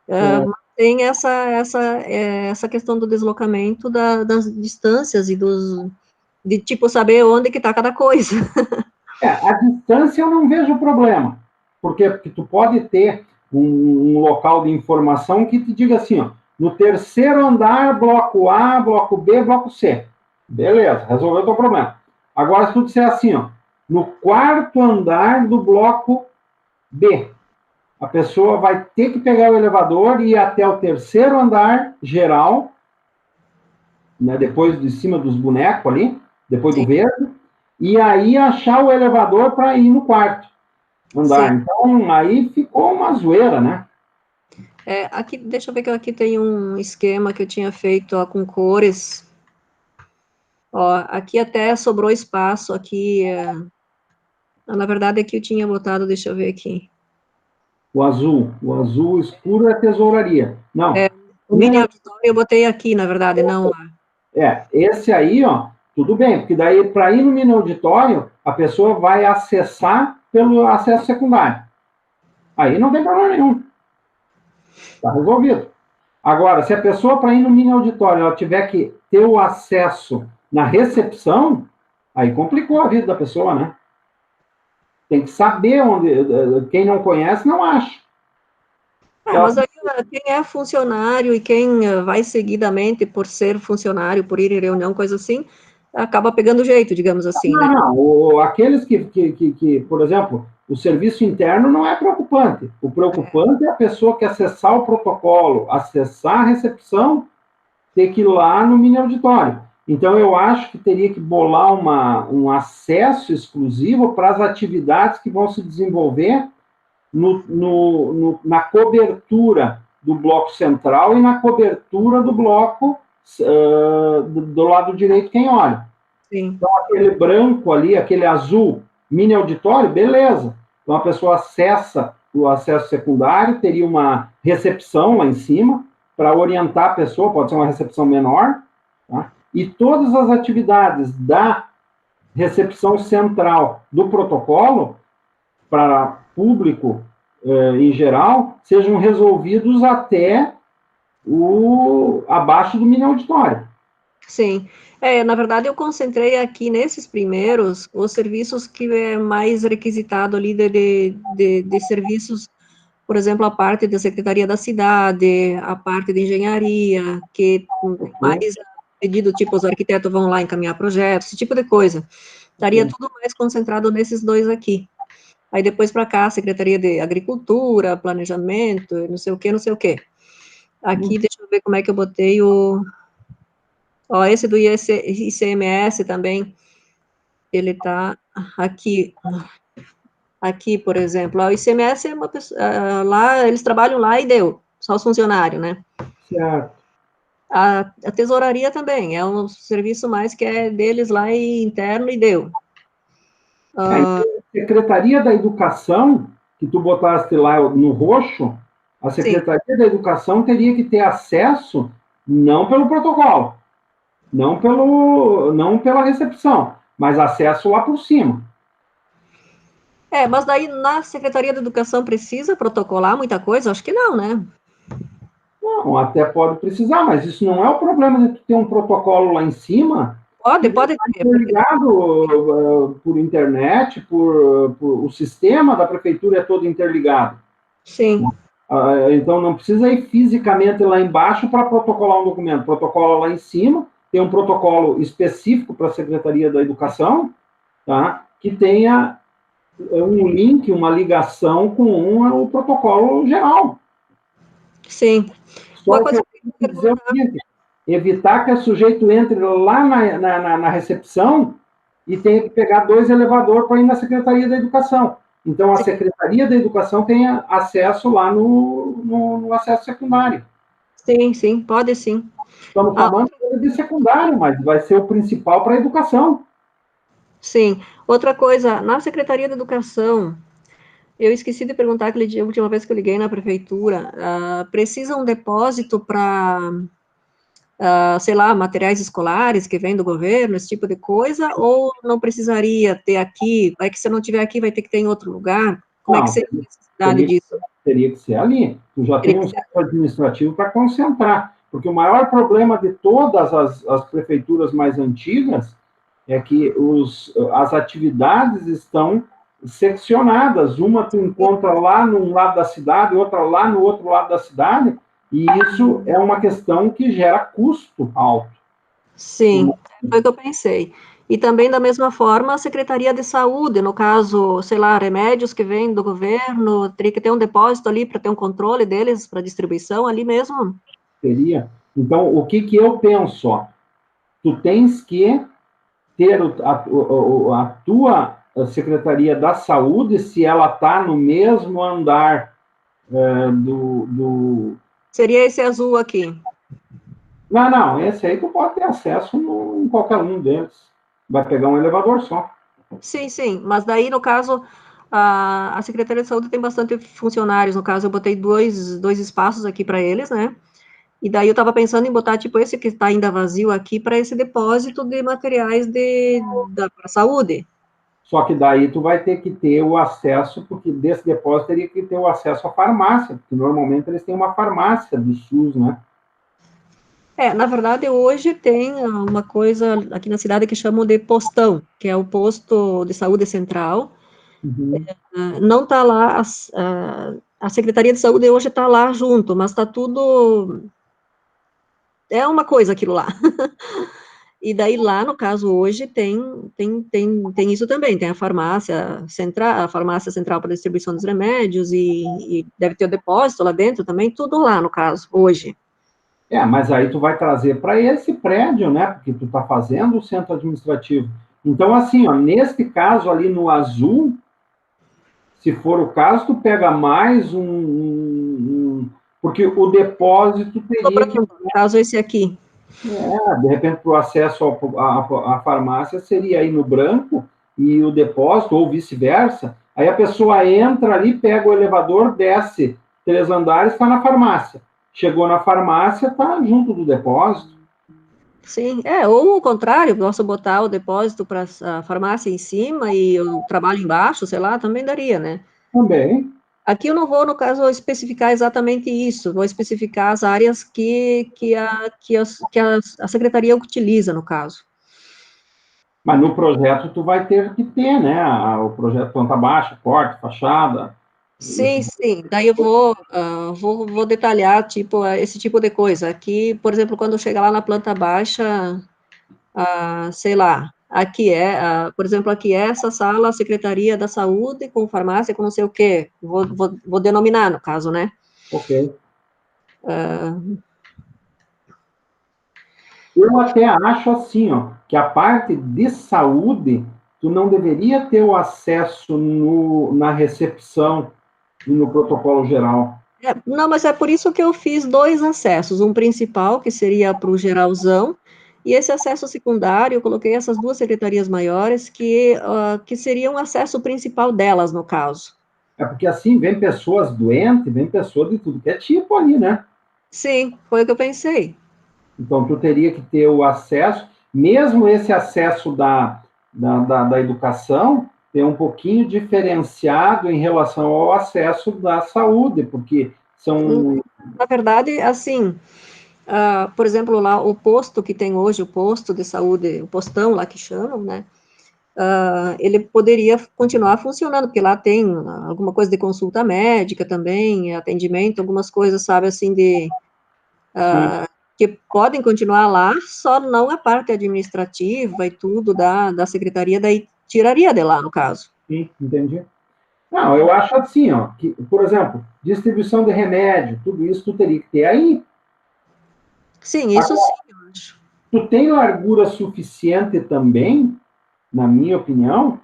Mas tem essa questão do deslocamento das distâncias e de tipo saber onde que está cada coisa. A distância eu não vejo problema. Por quê? Porque tu pode ter um local de informação que te diga assim, ó, no terceiro andar, bloco A, bloco B, bloco C. Beleza, resolveu o teu problema. Agora, se tu disser assim, ó, no quarto andar do bloco B, a pessoa vai ter que pegar o elevador e ir até o terceiro andar geral, né, depois de cima dos bonecos ali, depois do Sim, verde, e aí achar o elevador para ir no quarto sim. andar. Então, aí ficou uma zoeira, né? Aqui, deixa eu ver que aqui tem um esquema que eu tinha feito, ó, com cores. Ó, aqui até sobrou espaço aqui. Na verdade, aqui eu tinha botado, deixa eu ver aqui. O azul escuro é tesouraria. Não, O mini auditório eu botei aqui, na verdade, não lá. esse aí, ó, tudo bem, porque daí, para ir no mini auditório, a pessoa vai acessar pelo acesso secundário. Aí não tem problema nenhum. Está resolvido. Agora, se a pessoa, para ir no mini auditório, ela tiver que ter o acesso na recepção, aí complicou a vida da pessoa, né? Tem que saber onde. Quem não conhece, não acha. Ela, Mas aí quem é funcionário e quem vai seguidamente por ser funcionário, por ir em reunião, coisa assim, acaba pegando jeito, digamos assim, né? não, aqueles por exemplo, o serviço interno não é preocupante. O preocupante é a pessoa que acessar o protocolo, acessar a recepção, ter que ir lá no mini auditório. Então, eu acho que teria que bolar um acesso exclusivo para as atividades que vão se desenvolver na cobertura do bloco central e na cobertura do bloco do lado direito, quem olha. Sim. Então, aquele branco ali, aquele azul, mini auditório, beleza. Então, a pessoa acessa o acesso secundário, teria uma recepção lá em cima, para orientar a pessoa, pode ser uma recepção menor, tá? E todas as atividades da recepção central do protocolo, para público em geral, sejam resolvidos até abaixo do mini auditório. Sim. Na verdade, eu concentrei aqui nesses primeiros os serviços que é mais requisitado ali de serviços, por exemplo, a parte da Secretaria da Cidade, a parte de engenharia, que mais pedido, tipo, os arquitetos vão lá encaminhar projetos, esse tipo de coisa. Estaria tudo mais concentrado nesses dois aqui. Aí depois para cá, Secretaria de Agricultura, Planejamento, não sei o quê, não sei o quê. Aqui, deixa eu ver como é que eu botei Ó, esse do ICMS também, ele tá aqui. Aqui, por exemplo, o ICMS é uma pessoa, lá, eles trabalham lá e deu, só os funcionários, né? Certo. A tesouraria também, é um serviço mais que é deles lá e interno e deu. Então, a Secretaria da Educação, que tu botaste lá no roxo, a Sim, Secretaria da Educação teria que ter acesso não pelo protocolo, não pela recepção, mas acesso lá por cima. mas daí na Secretaria da Educação precisa protocolar muita coisa? Acho que não, né? Não, até pode precisar, mas isso não é o problema de tu ter um protocolo lá em cima Pode que está ter, porque interligado por internet, o sistema da prefeitura é todo interligado. sim, Então, não precisa ir fisicamente lá embaixo para protocolar um documento. Protocola lá em cima, tem um protocolo específico para a Secretaria da Educação, tá? Que tenha um link, uma ligação com o protocolo geral. sim. Só Uma o que coisa eu que eu tenho que queria dizer é o perguntar, seguinte: evitar que o sujeito entre lá na recepção e tenha que pegar 2 elevadores para ir na Secretaria da Educação. Então, a sim, Secretaria da Educação tenha acesso lá no acesso secundário. sim, sim, pode sim. Estamos Ah, falando de secundário, mas vai ser o principal para a educação. sim. Outra coisa, na Secretaria da Educação, eu esqueci de perguntar aquele dia, a última vez que eu liguei na prefeitura, precisa um depósito para, sei lá, materiais escolares que vêm do governo, esse tipo de coisa, ou não precisaria ter aqui? É que se não tiver aqui, vai ter que ter em outro lugar? Como é que Não, seria a necessidade teria, disso? teria que ser ali. Tu já Teria tem que um ser. centro administrativo para concentrar. Porque o maior problema de todas as prefeituras mais antigas é que as atividades estão seccionadas. Uma tu encontra lá num lado da cidade, outra lá no outro lado da cidade, e isso é uma questão que gera custo alto. Sim, foi o que eu pensei. E também, da mesma forma, a Secretaria de Saúde, no caso, sei lá, remédios que vêm do governo, teria que ter um depósito ali para ter um controle deles, para distribuição ali mesmo? Seria. Então, o que eu penso? Ó, tu tens que ter a tua Secretaria da Saúde, se ela está no mesmo andar do. Seria esse azul aqui. Não, esse aí tu pode ter acesso em qualquer um deles. Vai pegar um elevador só. Sim, sim, mas daí, no caso, a Secretaria de Saúde tem bastante funcionários, no caso, eu botei dois espaços aqui para eles, né? E daí eu estava pensando em botar, tipo, esse que está ainda vazio aqui para esse depósito de materiais da pra saúde. Só que daí tu vai ter que ter o acesso, porque desse depósito teria que ter o acesso à farmácia, porque normalmente eles têm uma farmácia do SUS, né? Na verdade, hoje tem uma coisa aqui na cidade que chamam de postão, que é o posto de saúde central. Uhum. Não está lá, a Secretaria de Saúde hoje está lá junto, mas está tudo, é uma coisa aquilo lá. E daí lá, no caso, hoje tem isso também, tem a farmácia central para distribuição dos remédios e deve ter o depósito lá dentro também, tudo lá, no caso, hoje. Mas aí tu vai trazer para esse prédio, né? Porque tu está fazendo o centro administrativo. Então, assim, ó, neste caso ali no azul, se for o caso, tu pega mais porque o depósito teria que, Sobrando, no caso, esse aqui. de repente, para o acesso à farmácia seria aí no branco e o depósito, ou vice-versa. Aí a pessoa entra ali, pega o elevador, desce 3 andares, está na farmácia. Chegou na farmácia, está junto do depósito. Sim, ou o contrário, posso botar o depósito para a farmácia em cima e o trabalho embaixo, sei lá, também daria, né? Também. Aqui eu não vou, no caso, especificar exatamente isso, vou especificar as áreas que a secretaria utiliza, no caso. Mas no projeto tu vai ter que ter, né? O projeto planta baixa, porta, fachada. Sim, sim, daí eu vou detalhar, tipo, esse tipo de coisa. Aqui, por exemplo, quando chega lá na planta baixa, sei lá, por exemplo, aqui é essa sala, Secretaria da Saúde, com farmácia, com não sei o quê, vou denominar, no caso, né? Ok. Eu até acho assim, ó, que a parte de saúde tu não deveria ter o acesso na recepção e no protocolo geral. Não, mas é por isso que eu fiz 2 acessos, um principal, que seria para o geralzão, e esse acesso secundário, eu coloquei essas 2 secretarias maiores, que seria um acesso principal delas, no caso. É porque assim, vem pessoas doentes, vem pessoas de tudo que é tipo ali, né? Sim, foi o que eu pensei. Então, tu teria que ter o acesso, mesmo esse acesso da educação, ter um pouquinho diferenciado em relação ao acesso da saúde, porque são... Na verdade, assim, por exemplo, lá o posto que tem hoje, o posto de saúde, o postão lá que chamam, né? Ele poderia continuar funcionando, porque lá tem alguma coisa de consulta médica também, atendimento, algumas coisas, sabe, assim, que podem continuar lá, só não a parte administrativa e tudo da secretaria, daí tiraria de lá, no caso. Sim, entendi. Não, eu acho assim, ó, que, por exemplo, distribuição de remédio, tudo isso tu teria que ter aí. Sim, isso sim, eu acho. Tu tem largura suficiente também, na minha opinião,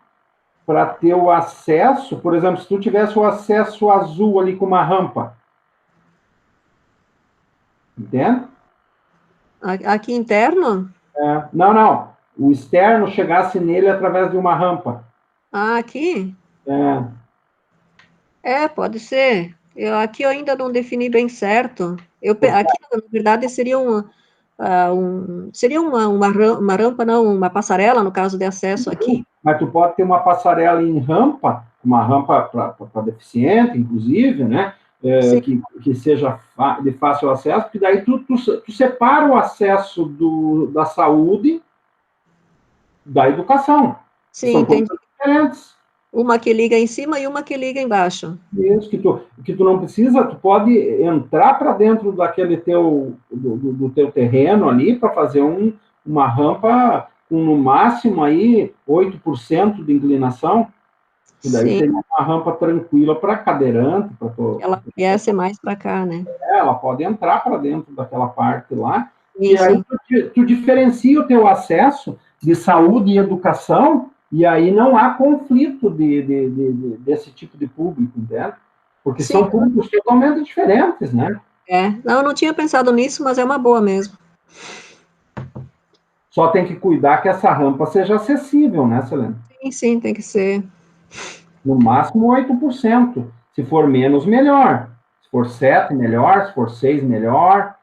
para ter o acesso, por exemplo, se tu tivesse o acesso azul ali com uma rampa, entende? Aqui interno? Não. O externo chegasse nele através de uma rampa. Aqui? É, Pode ser. Aqui eu ainda não defini bem certo. porque, Aqui, na verdade, seria seria uma rampa, não, uma passarela, no caso de acesso aqui. mas tu pode ter uma passarela em rampa, uma rampa para deficiente, inclusive, né? Sim, Que seja de fácil acesso, porque daí tu separa o acesso da saúde da educação, que sim, são entendi. coisas diferentes. Uma que liga em cima e uma que liga embaixo. Isso, que tu não precisa, tu pode entrar para dentro daquele do teu terreno ali para fazer uma rampa com no máximo aí 8% de inclinação, e daí Sim, seria uma rampa tranquila para cadeirante, ela viesse mais para cá, né? ela pode entrar para dentro daquela parte lá, Sim, e aí sim. tu diferencia o teu acesso de saúde e educação, e aí não há conflito desse tipo de público, entende? Porque Sim, são públicos totalmente diferentes, né? Não, eu não tinha pensado nisso, mas é uma boa mesmo. Só tem que cuidar que essa rampa seja acessível, né, Selena? Sim, sim, tem que ser. No máximo 8%. Se for menos, melhor. Se for 7, melhor. Se for 6, melhor.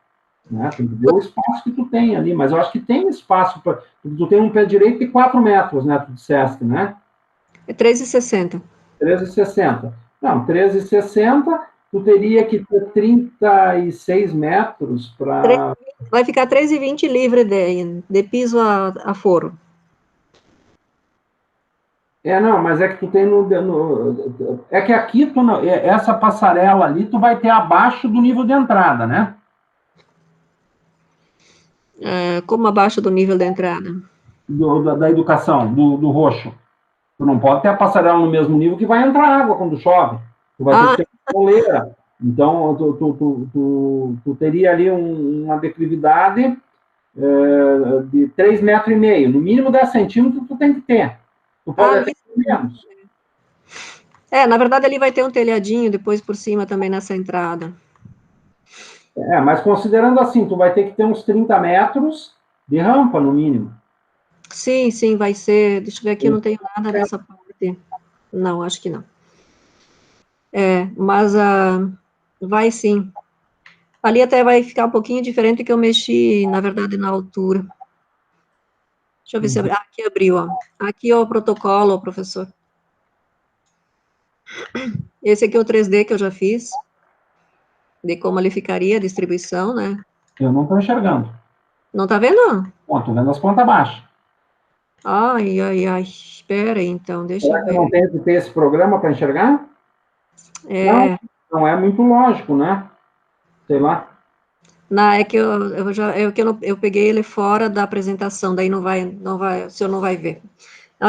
Né? Tem que ver o espaço que tu tem ali. Mas eu acho que tem espaço para... Tu tem um pé direito de 4 metros, né? Tu disseste, né? É 3,60. 13,60. Não, 13,60, tu teria que ter 36 metros para... Vai ficar 3,20 livre de piso a foro. Não, mas é que tu tem é que aqui, essa passarela ali, tu vai ter abaixo do nível de entrada, né? Como abaixo do nível da entrada. Da educação, do roxo. Tu não pode ter a passarela no mesmo nível que vai entrar água quando chove. Tu vai ter que ter uma coleira. Então, tu teria ali uma declividade de 3,5 metros. No mínimo 10 centímetros tu tem que ter. Tu pode até ter menos. Na verdade, ali vai ter um telhadinho depois por cima também nessa entrada. Mas considerando assim, tu vai ter que ter uns 30 metros de rampa, no mínimo. Sim, sim, vai ser. Deixa eu ver aqui, eu não tenho nada dessa parte. Não, acho que não. Mas vai sim. Ali até vai ficar um pouquinho diferente que eu mexi, na verdade, na altura. Deixa eu ver se abriu. Aqui abriu, ó. Aqui ó, o protocolo, professor. Esse aqui é o 3D que eu já fiz, de como ele ficaria, a distribuição, né? Eu não estou enxergando. Não tá vendo? Bom, estou vendo as plantas baixas. Ai, ai, ai. Espera aí, então, deixa Será eu que eu não ver. tenho que ter esse programa para enxergar? Não, É, não é muito lógico, né? Sei lá. é que eu já, que eu peguei ele fora da apresentação, daí não vai, o senhor não vai ver.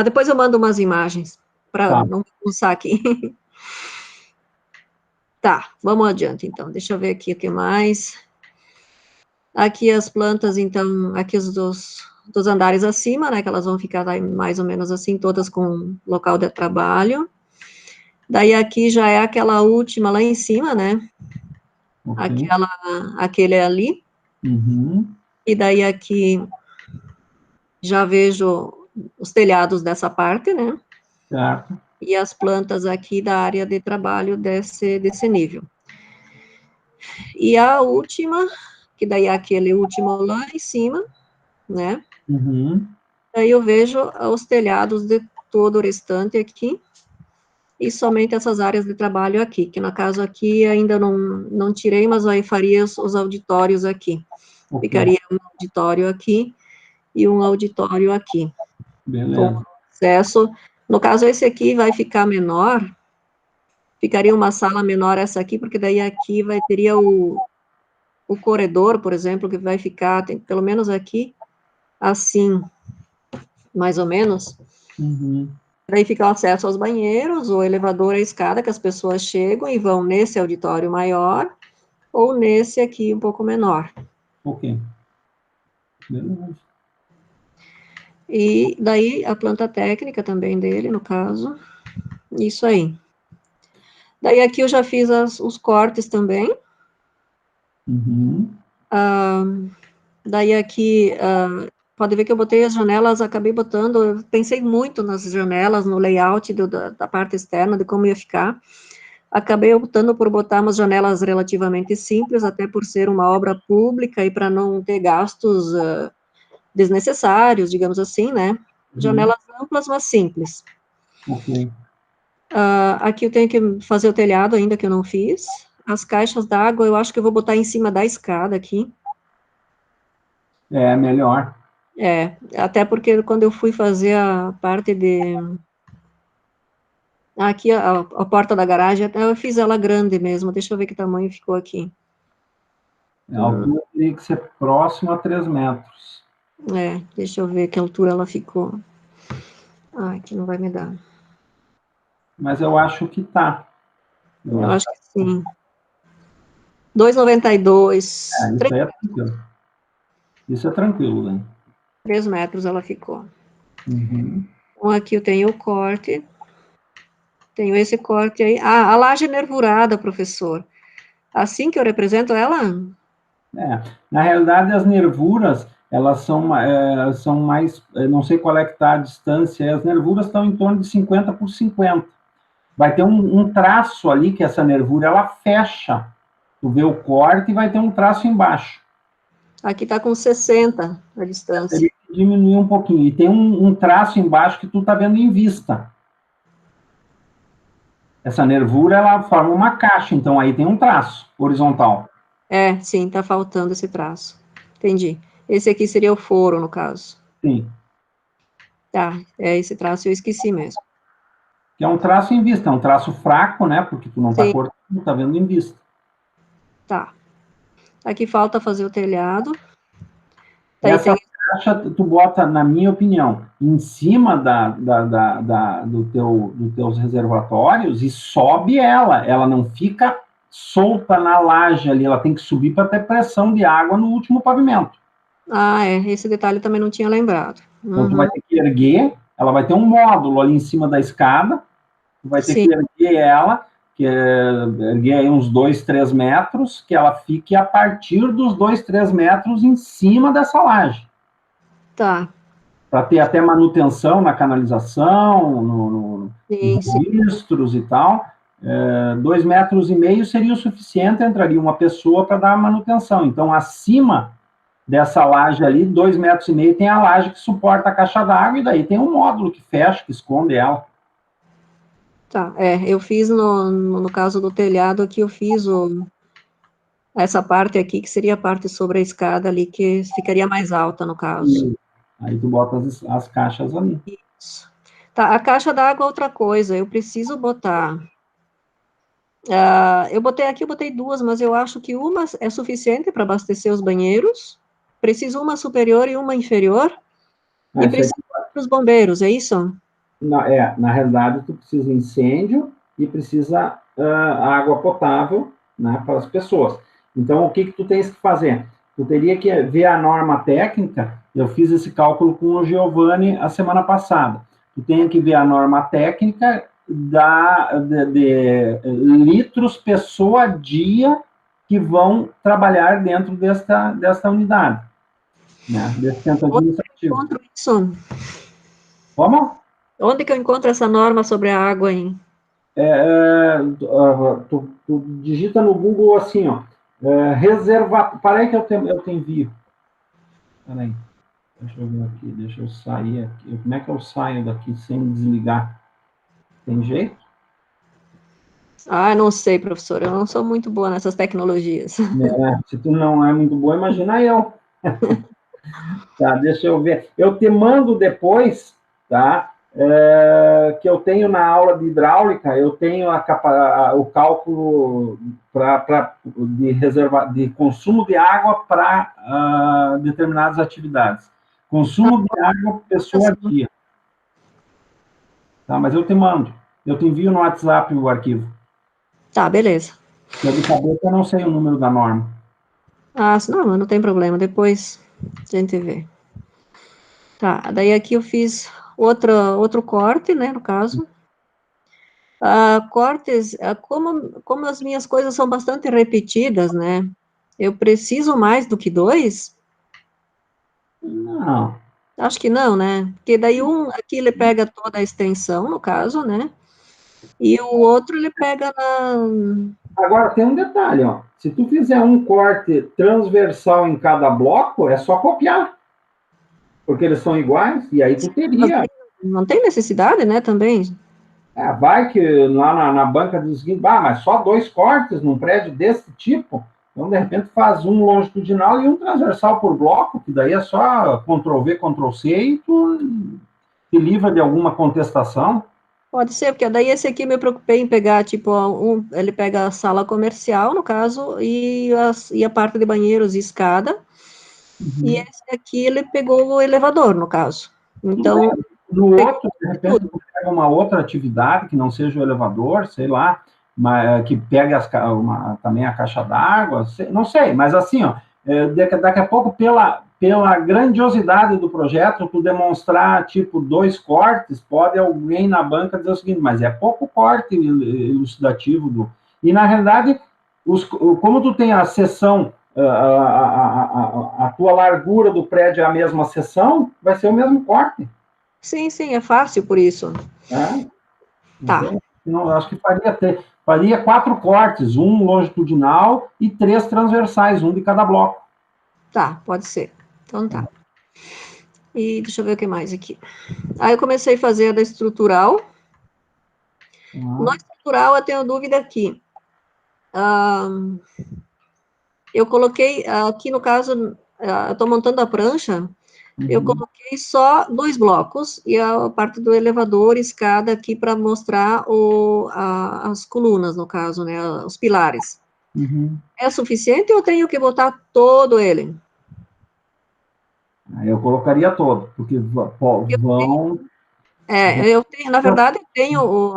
Depois eu mando umas imagens, para Tá. não bagunçar aqui. Tá, vamos adiante, então. Deixa eu ver aqui o que mais. Aqui as plantas, então, aqui dos andares acima, né, que elas vão ficar aí mais ou menos assim, todas com local de trabalho. Daí aqui já é aquela última lá em cima, né, Ok. aquele ali, Uhum. e daí aqui já vejo os telhados dessa parte, né, Certo. e as plantas aqui da área de trabalho desse nível. E a última, que daí é aquele último lá em cima, né, Uhum. aí eu vejo os telhados de todo o restante aqui, e somente essas áreas de trabalho aqui, que no caso aqui ainda não tirei, mas aí faria os auditórios aqui. Ok. Ficaria um auditório aqui e um auditório aqui. Com Beleza. acesso, no caso esse aqui vai ficar menor, ficaria uma sala menor essa aqui, porque daí aqui teria o corredor, por exemplo, que vai ficar, tem, pelo menos aqui, assim, mais ou menos. Uhum. Daí fica o acesso aos banheiros, o elevador, a escada, que as pessoas chegam e vão nesse auditório maior, ou nesse aqui um pouco menor. Ok. Beleza. E daí a planta técnica também dele, no caso, isso aí. Daí aqui eu já fiz os cortes também. Uhum. Daí aqui, pode ver que eu botei as janelas, acabei botando, eu pensei muito nas janelas, no layout da parte externa, de como ia ficar. Acabei optando por botar umas janelas relativamente simples, até por ser uma obra pública e para não ter gastos desnecessários, digamos assim, né? Uhum. Janelas amplas, mas simples. Ok. Aqui eu tenho que fazer o telhado ainda, que eu não fiz. As caixas d'água, eu acho que eu vou botar em cima da escada aqui. É melhor. Até porque quando eu fui fazer a parte de... Aqui, a porta da garagem, até eu fiz ela grande mesmo. Deixa eu ver que tamanho ficou aqui. A altura teria que ser próxima a 3 metros. Deixa eu ver que altura ela ficou. Aqui não vai me dar. Mas eu acho que tá. Eu Acho acho que que sim. 2,92. isso aí é tranquilo. Isso é tranquilo, né? 3 metros ela ficou. Uhum. Então, aqui eu tenho o corte. Tenho esse corte aí. A laje nervurada, professor. Assim que eu represento ela? Na realidade, as nervuras, elas são mais, não sei qual é que está a distância, as nervuras estão em torno de 50 por 50. Vai ter um traço ali, que essa nervura, ela fecha. Tu vê o corte e vai ter um traço embaixo. Aqui está com 60 a distância. Teria que diminuir um pouquinho. E tem um traço embaixo que tu está vendo em vista. Essa nervura, ela forma uma caixa, então aí tem um traço horizontal. Sim, está faltando esse traço. Entendi. Esse aqui seria o foro, no caso. Sim. Tá, esse traço eu esqueci mesmo. Que é um traço em vista, é um traço fraco, né? Porque tu não está Sim, cortando, está vendo em vista. tá. Aqui falta fazer o telhado. Daí Essa tem... caixa, tu bota, na minha opinião, em cima dos teus reservatórios e sobe ela. Ela não fica solta na laje ali, ela tem que subir para ter pressão de água no último pavimento. Esse detalhe eu também não tinha lembrado. Então, tu Uhum. vai ter que erguer, ela vai ter um módulo ali em cima da escada, tu vai ter Sim, que erguer ela, erguer aí uns 2, 3 metros, que ela fique a partir dos 2, 3 metros em cima dessa laje. tá. Para ter até manutenção na canalização, nos Sim, sim. registros e tal. 2,5 metros seria o suficiente, entraria uma pessoa para dar a manutenção. Então, acima dessa laje ali, 2,5 metros, tem a laje que suporta a caixa d'água, e daí tem um módulo que fecha, que esconde ela. Tá, eu fiz no caso do telhado aqui, eu fiz essa parte aqui, que seria a parte sobre a escada ali, que ficaria mais alta, no caso. E aí tu bota as caixas ali. Isso. Tá, a caixa d'água é outra coisa, eu preciso botar... eu botei duas, mas eu acho que uma é suficiente para abastecer os banheiros, preciso uma superior e uma inferior, e Isso aí, preciso para os bombeiros, é isso? na realidade, tu precisa incêndio e precisa água potável, né, para as pessoas. Então, o que tu tens que fazer? Tu teria que ver a norma técnica. Eu fiz esse cálculo com o Giovanni a semana passada. Tu tem que ver a norma técnica de litros pessoa dia que vão trabalhar dentro desta unidade, né? Desse centro administrativo. Onde eu encontro isso? Como? Onde que eu encontro essa norma sobre a água aí? Tu digita no Google assim, ó, reserva. Parei que eu te envio. Peraí. Deixa eu ver aqui, deixa eu sair aqui. Como é que eu saio daqui sem desligar? Tem jeito? Ah, não sei, professor, eu não sou muito boa nessas tecnologias. Se tu não é muito boa, imagina eu. Tá, deixa eu ver. Eu te mando depois, tá? Que eu tenho na aula de hidráulica, eu tenho o cálculo de consumo de água para determinadas atividades. Consumo de água pessoa dia. Tá, mas eu te mando. Eu te envio no WhatsApp o arquivo. Tá, beleza. Eu de cabeça eu não sei o número da norma. Ah, não tem problema, depois a gente vê. Tá, daí aqui eu fiz outro corte, né, no caso. Cortes, como as minhas coisas são bastante repetidas, né, eu preciso mais do que dois? Não. Acho que não, né, porque daí aqui ele pega toda a extensão, no caso, né, e o outro ele pega Agora, tem um detalhe, ó. Se tu fizer um corte transversal em cada bloco, é só copiar. Porque eles são iguais, e aí tu teria. Não tem necessidade, né, também. Vai que lá na banca diz o seguinte, mas só 2 cortes num prédio desse tipo, então de repente faz um longitudinal e um transversal por bloco, que daí é só Ctrl+V, Ctrl+C e tu te livra de alguma contestação. Pode ser, porque daí esse aqui eu me preocupei em pegar, tipo, ele pega a sala comercial, no caso, e a parte de banheiros e escada, e esse aqui ele pegou o elevador, no caso. Então, no outro, de repente, tu pega uma outra atividade que não seja o elevador, sei lá, mas, que pegue também a caixa d'água, não sei, mas assim, ó, daqui a pouco, pela grandiosidade do projeto, tu demonstrar, tipo, 2 cortes, pode alguém na banca dizer o seguinte, mas é pouco corte elucidativo. E, na realidade, como tu tem a seção, a tua largura do prédio é a mesma seção, vai ser o mesmo corte. Sim, é fácil por isso. Tá. Não, acho que faria 4 cortes, um longitudinal e 3 transversais, um de cada bloco. Tá, pode ser. Então tá. E deixa eu ver o que mais aqui. Aí eu comecei a fazer a da estrutural. No estrutural eu tenho dúvida aqui. Eu coloquei, aqui no caso, eu estou montando a prancha, eu coloquei só 2 blocos, e a parte do elevador, escada aqui para mostrar as colunas, no caso, né, os pilares. É suficiente ou eu tenho que botar todo ele? Eu colocaria todo, porque vão... Na verdade, eu tenho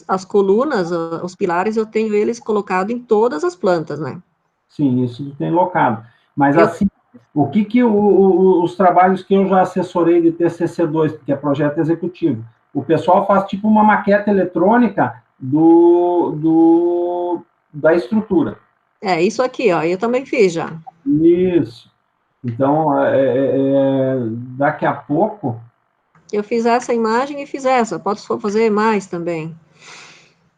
as colunas, os pilares, eu tenho eles colocados em todas as plantas, né? Sim, isso tem locado. Mas assim, o que os trabalhos que eu já assessorei de TCC2, porque é projeto executivo, o pessoal faz tipo uma maquete eletrônica da estrutura. Isso aqui, ó, eu também fiz já. Isso. Então, daqui a pouco... Eu fiz essa imagem e fiz essa, posso fazer mais também.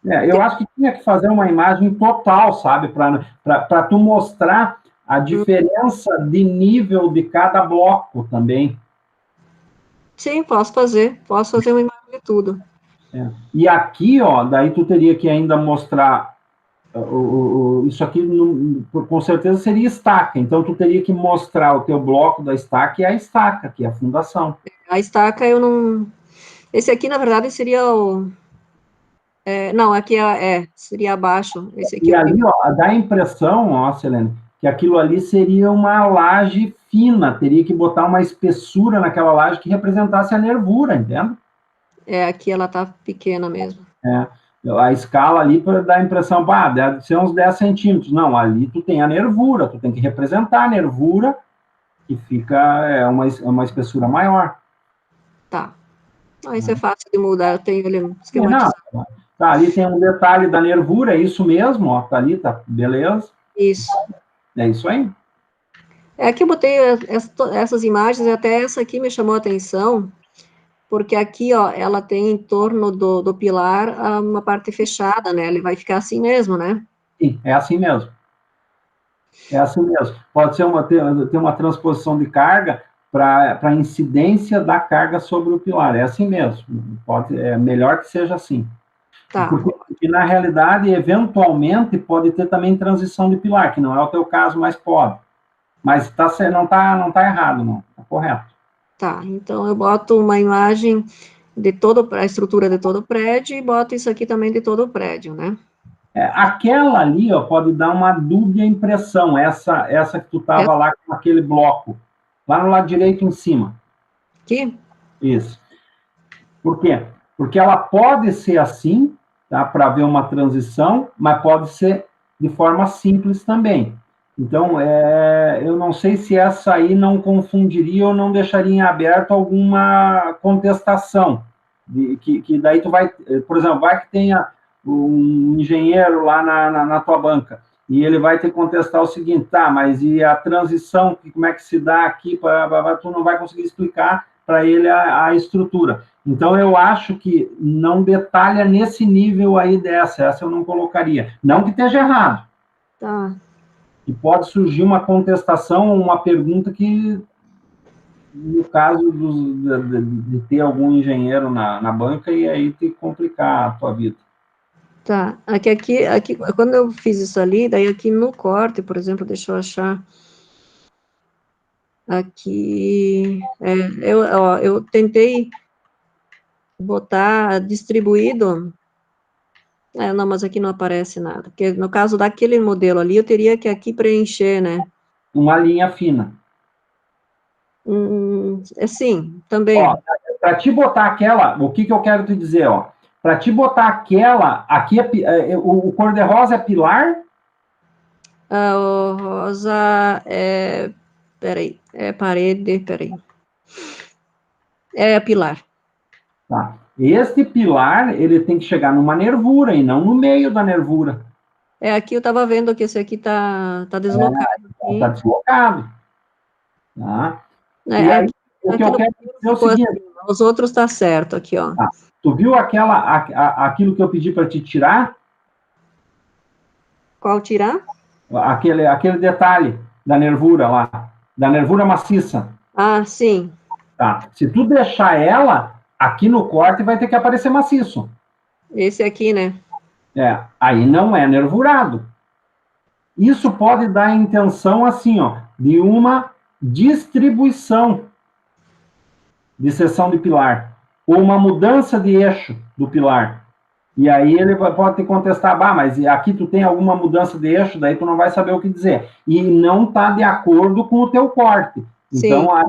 Eu acho que tinha que fazer uma imagem total, sabe, para tu mostrar a diferença de nível de cada bloco também. Sim, posso fazer uma imagem de tudo. E aqui, ó, daí tu teria que ainda mostrar isso aqui, com certeza seria estaca, então tu teria que mostrar o teu bloco da estaca e a estaca, que é a fundação. A estaca eu não... Esse aqui, na verdade, seria o... não, aqui seria abaixo. Esse aqui E ali, ó, dá a impressão, ó, Selene, que aquilo ali seria uma laje fina, teria que botar uma espessura naquela laje que representasse a nervura, entende? aqui ela tá pequena mesmo. A escala ali para dar a impressão, deve ser uns 10 centímetros. Não, ali tu tem a nervura, tu tem que representar a nervura, que fica uma espessura maior. Tá. Isso é fácil de mudar, eu tenho ele esquematizado. Tá, ali tem um detalhe da nervura, é isso mesmo, ó, tá ali, tá, beleza. Isso. É isso aí. Aqui eu botei essas imagens, até essa aqui me chamou a atenção, porque aqui, ó, ela tem em torno do pilar uma parte fechada, né? Ele vai ficar assim mesmo, né? Sim, é assim mesmo. É assim mesmo. Pode ser ter uma transposição de carga para a incidência da carga sobre o pilar. É assim mesmo. É melhor que seja assim. Tá. Porque, na realidade, eventualmente, pode ter também transição de pilar, que não é o teu caso, mas pode. Mas não tá errado, não. Está correto. Tá, então eu boto uma imagem de toda a estrutura de todo o prédio e boto isso aqui também de todo o prédio, né? Aquela ali, ó, pode dar uma dúbia impressão, essa que tu estava lá com aquele bloco, lá no lado direito em cima. Aqui? Isso. Por quê? Porque ela pode ser assim, tá, para ver uma transição, mas pode ser de forma simples também. Então, eu não sei se essa aí não confundiria ou não deixaria em aberto alguma contestação, que daí tu vai, por exemplo, vai que tenha um engenheiro lá na tua banca, e ele vai te contestar o seguinte, tá, mas e a transição, como é que se dá aqui, tu não vai conseguir explicar para ele a estrutura. Então, eu acho que não detalha nesse nível aí essa eu não colocaria. Não que esteja errado. Tá. E pode surgir uma contestação, uma pergunta que, no caso de ter algum engenheiro na banca, e aí te complicar a tua vida. Tá, aqui, quando eu fiz isso ali, daí aqui no corte, por exemplo, deixa eu achar, aqui, eu tentei botar distribuído, não, mas aqui não aparece nada, porque no caso daquele modelo ali, eu teria que aqui preencher, né? Uma linha fina. Sim, também. Para te botar aquela, o que eu quero te dizer, ó, para te botar aquela, aqui o cor-de-rosa é pilar? O rosa peraí, parede, peraí. É pilar. Tá. Este pilar, ele tem que chegar numa nervura e não no meio da nervura. Aqui eu estava vendo que esse aqui tá deslocado. Está deslocado. Tá? É, E aí, o que eu quero dizer é o seguinte... Assim, os outros tá certo aqui, ó. Tá. Tu viu aquilo que eu pedi para te tirar? Qual tirar? Aquele detalhe da nervura lá, da nervura maciça. Ah, sim. Tá. Se tu deixar ela, aqui no corte vai ter que aparecer maciço. Esse aqui, né? Aí não é nervurado. Isso pode dar a intenção, assim, ó, de uma distribuição de seção de pilar, ou uma mudança de eixo do pilar. E aí ele pode te contestar, mas aqui tu tem alguma mudança de eixo, daí tu não vai saber o que dizer. E não está de acordo com o teu corte. Então, aí,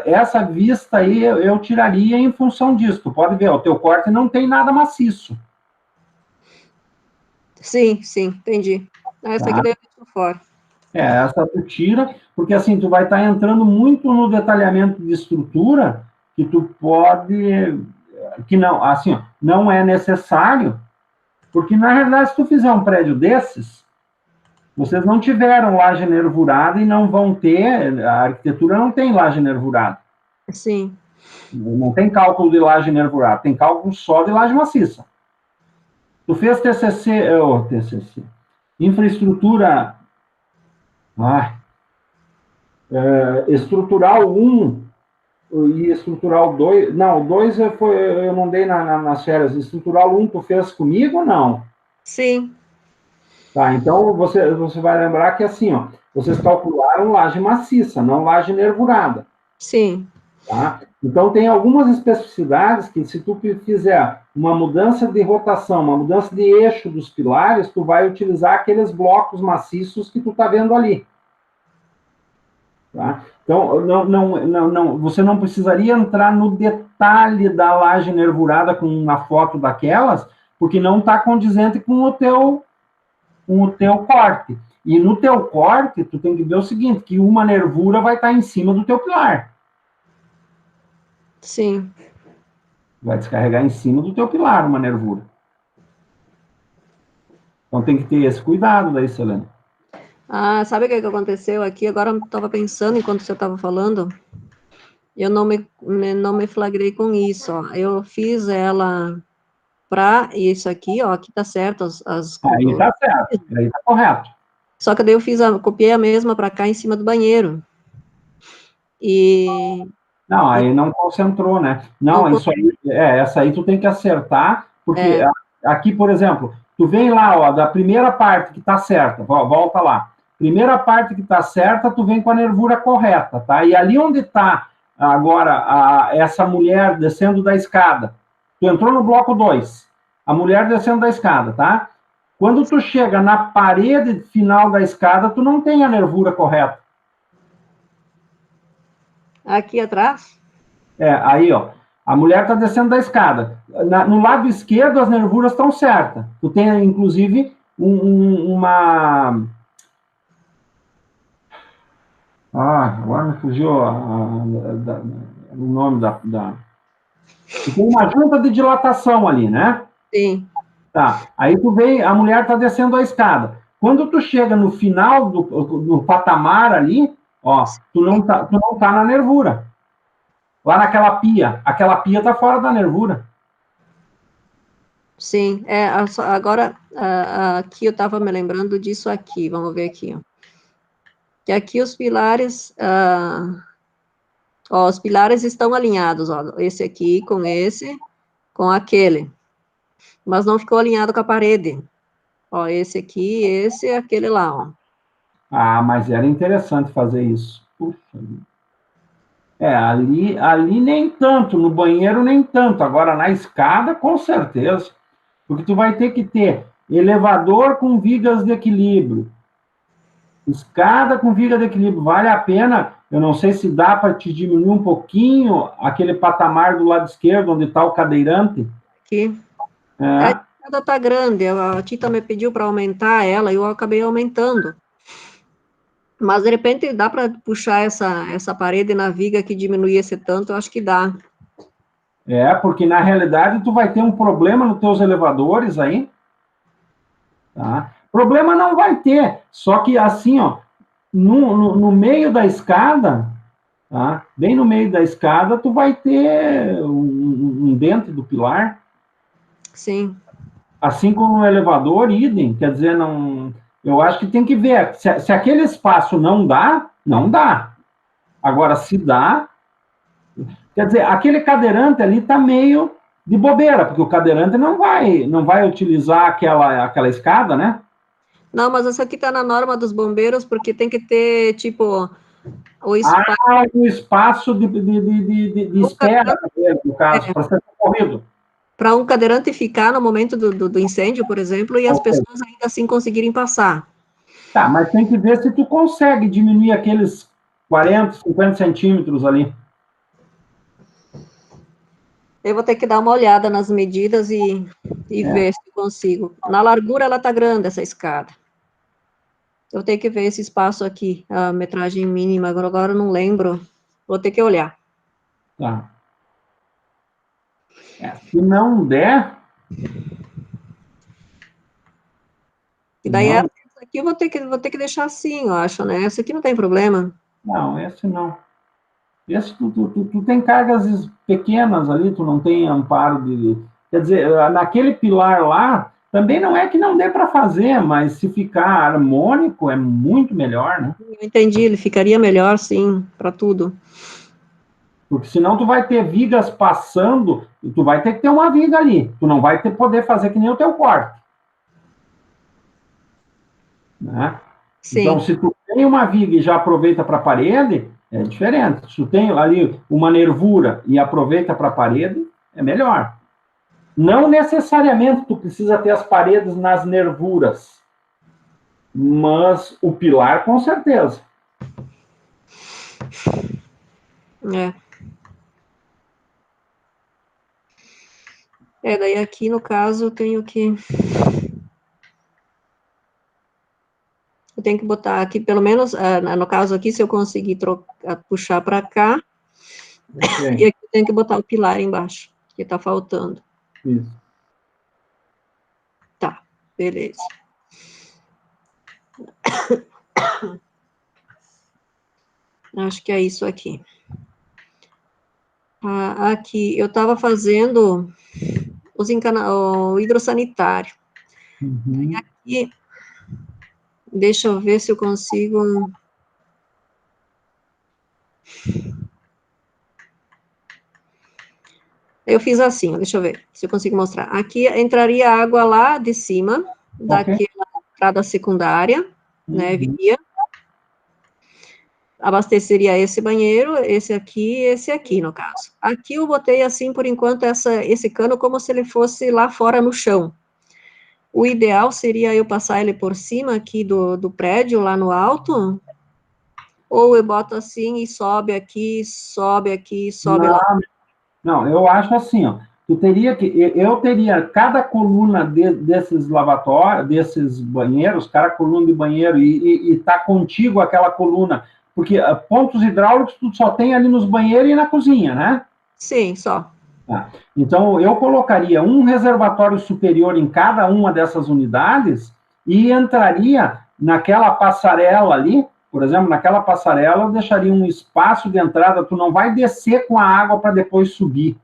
essa vista aí eu tiraria em função disso. Tu pode ver, o teu corte não tem nada maciço. Sim, entendi. Essa aqui daí eu deixo fora. Essa tu tira, porque assim, tu vai estar entrando muito no detalhamento de estrutura, que tu pode, que não, assim, ó, não é necessário, porque na realidade, se tu fizer um prédio desses, vocês não tiveram laje nervurada e não vão ter, a arquitetura não tem laje nervurada. Sim. Não tem cálculo de laje nervurada, tem cálculo só de laje maciça. Tu fez TCC, infraestrutura estrutural 1 e estrutural 2. Não, o 2 eu não dei nas férias. Estrutural 1 tu fez comigo ou não? Sim. Tá, então você vai lembrar que assim, ó, vocês calcularam laje maciça, não laje nervurada. Sim. Tá? Então tem algumas especificidades que se tu fizer uma mudança de rotação, uma mudança de eixo dos pilares, tu vai utilizar aqueles blocos maciços que tu tá vendo ali. Tá? Então, você não precisaria entrar no detalhe da laje nervurada com uma foto daquelas, porque não está condizente com o teu corte. E no teu corte, tu tem que ver o seguinte, que uma nervura vai estar em cima do teu pilar. Sim. Vai descarregar em cima do teu pilar uma nervura. Então tem que ter esse cuidado daí, Selene. Ah, sabe o que aconteceu aqui? Agora eu estava pensando enquanto você estava falando. Eu não me flagrei com isso, ó. Eu fiz ela para isso aqui, ó. Aqui tá certo Aí tá certo, aí tá correto. Só que daí copiei a mesma para cá em cima do banheiro. E Não, aí não concentrou, né? Não, isso aí, essa aí tu tem que acertar, porque aqui, por exemplo, tu vem lá, ó, da primeira parte que tá certa, volta lá. Primeira parte que tá certa, tu vem com a nervura correta, tá? E ali onde tá agora essa mulher descendo da escada, tu entrou no bloco 2, a mulher descendo da escada, tá? Quando tu chega na parede final da escada, tu não tem a nervura correta. aqui atrás? Aí, ó, a mulher está descendo da escada. No lado esquerdo, as nervuras estão certas. Tu tem, inclusive, uma... agora me fugiu o nome da... Tu tem uma junta de dilatação ali, né? Sim. Tá. Aí tu vem, a mulher está descendo a escada. Quando tu chega no final do patamar ali, ó, tu não tá na nervura. Lá naquela pia. Aquela pia tá fora da nervura. Sim, agora aqui eu estava me lembrando disso aqui, vamos ver aqui, ó. Que aqui os pilares, ó, os pilares estão alinhados, ó, esse aqui com aquele, mas não ficou alinhado com a parede. Ó, esse aqui, esse e aquele lá, ó. Mas era interessante fazer isso. Puxa. Ali nem tanto, no banheiro nem tanto. Agora na escada, com certeza. Porque tu vai ter que ter elevador com vigas de equilíbrio. Escada com viga de equilíbrio. Vale a pena. Eu não sei se dá para te diminuir um pouquinho aquele patamar do lado esquerdo, onde está o cadeirante. Aqui. A escada tá grande, a Tita me pediu para aumentar ela e eu acabei aumentando. Mas, de repente, dá para puxar essa parede na viga que diminui esse tanto, eu acho que dá. Porque na realidade tu vai ter um problema nos teus elevadores aí. Tá? Problema não vai ter, só que assim, ó, no meio da escada, tá? Bem no meio da escada, tu vai ter um dente do pilar. Sim. Assim como no elevador, idem. Quer dizer, não. Eu acho que tem que ver. Se aquele espaço não dá, não dá. Agora, se dá. Quer dizer, aquele cadeirante ali está meio de bobeira, porque o cadeirante não vai utilizar aquela escada, né? Não, mas essa aqui tá na norma dos bombeiros, porque tem que ter, tipo, o espaço. O espaço de espera, no caso, para ser socorrido. Para um cadeirante ficar no momento do incêndio, por exemplo, e as pessoas ainda assim conseguirem passar. Tá, mas tem que ver se tu consegue diminuir aqueles 40, 50 centímetros ali. Eu vou ter que dar uma olhada nas medidas e ver se consigo. Na largura, ela tá grande, essa escada. Eu tenho que ver esse espaço aqui, a metragem mínima, agora eu não lembro. Vou ter que olhar. Tá. Se não der... E daí, essa aqui eu vou ter que deixar assim, eu acho, né? Essa aqui não tem problema. Não, esse não. Esse tu tem cargas pequenas ali, tu não tem amparo de... Quer dizer, naquele pilar lá, também não é que não dê para fazer, mas se ficar harmônico, é muito melhor, né? Eu entendi, ele ficaria melhor, sim, para tudo. Porque senão tu vai ter vigas passando, e tu vai ter que ter uma viga ali. Tu não vai poder fazer que nem o teu quarto. Né? Sim. Então, se tu tem uma viga e já aproveita para a parede, é diferente. Se tu tem ali uma nervura e aproveita para a parede, é melhor. Não necessariamente tu precisa ter as paredes nas nervuras, mas o pilar, com certeza. Daí aqui, no caso, eu tenho que botar aqui, pelo menos, no caso aqui, se eu conseguir puxar para cá, Ok. e aqui eu tenho que botar o pilar embaixo, que está faltando. Isso. Tá, beleza. Acho que é isso aqui. Aqui, eu estava fazendo o hidrossanitário. Uhum. E deixa eu ver se eu consigo... Eu fiz assim, ó, deixa eu ver se eu consigo mostrar. Aqui entraria água lá de cima, Ok. daquela entrada secundária, né, Uhum. viria. Abasteceria esse banheiro, esse aqui e esse aqui, no caso. Aqui eu botei assim, por enquanto, esse cano como se ele fosse lá fora no chão. O ideal seria eu passar ele por cima aqui do prédio, lá no alto, ou eu boto assim e sobe aqui, sobe Não, lá. não, eu acho assim, ó. Eu teria cada coluna desses lavatórios, desses banheiros, cada coluna de banheiro, e tá contigo aquela coluna, porque pontos hidráulicos tu só tem ali nos banheiros e na cozinha, né? Sim, só. Tá. Então, eu colocaria um reservatório superior em cada uma dessas unidades e entraria naquela passarela ali, por exemplo, naquela passarela eu deixaria um espaço de entrada, tu não vai descer com a água para depois subir.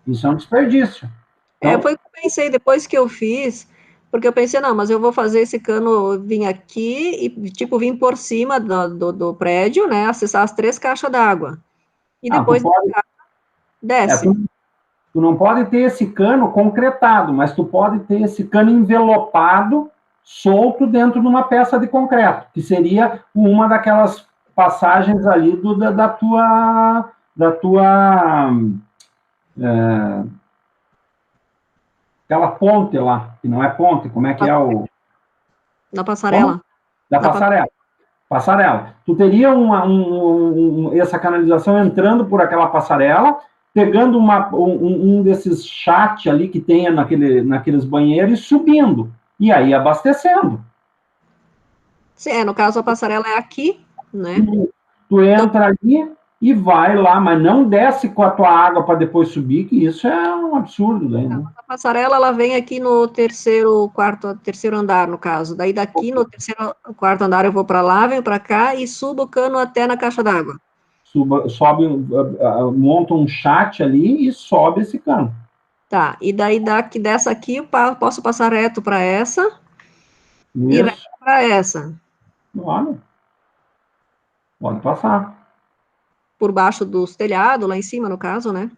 Isso é um desperdício. Então, Foi o que eu pensei depois que eu fiz, porque eu pensei, não, mas eu vou fazer esse cano vir aqui e, tipo, vir por cima do prédio, né, acessar as 3 caixas d'água. E não, tu depois pode, desce. tu não pode ter esse cano concretado, mas tu pode ter esse cano envelopado, solto dentro de uma peça de concreto, que seria uma daquelas passagens ali da tua aquela ponte lá, que não é ponte, como é que é o... Na Como? passarela. Da Na pa- passarela. Passarela. Tu teria essa canalização entrando por aquela passarela, pegando um desses chat ali que tenha naqueles banheiros e subindo. E aí abastecendo. Sim, no caso, a passarela é aqui, né? E tu Então, entra ali e vai lá, mas não desce com a tua água para depois subir, que isso é um absurdo, daí, né? a passarela, ela vem aqui no terceiro andar, no caso. Daí, daqui no quarto andar, eu vou para lá, venho para cá e subo o cano até na caixa d'água. Sobe, monta um chat ali e sobe esse cano. Tá, e daí dessa aqui eu posso passar reto para essa e reto Isso. para essa, Olha, pode passar. por baixo dos telhados, lá em cima, no caso, né?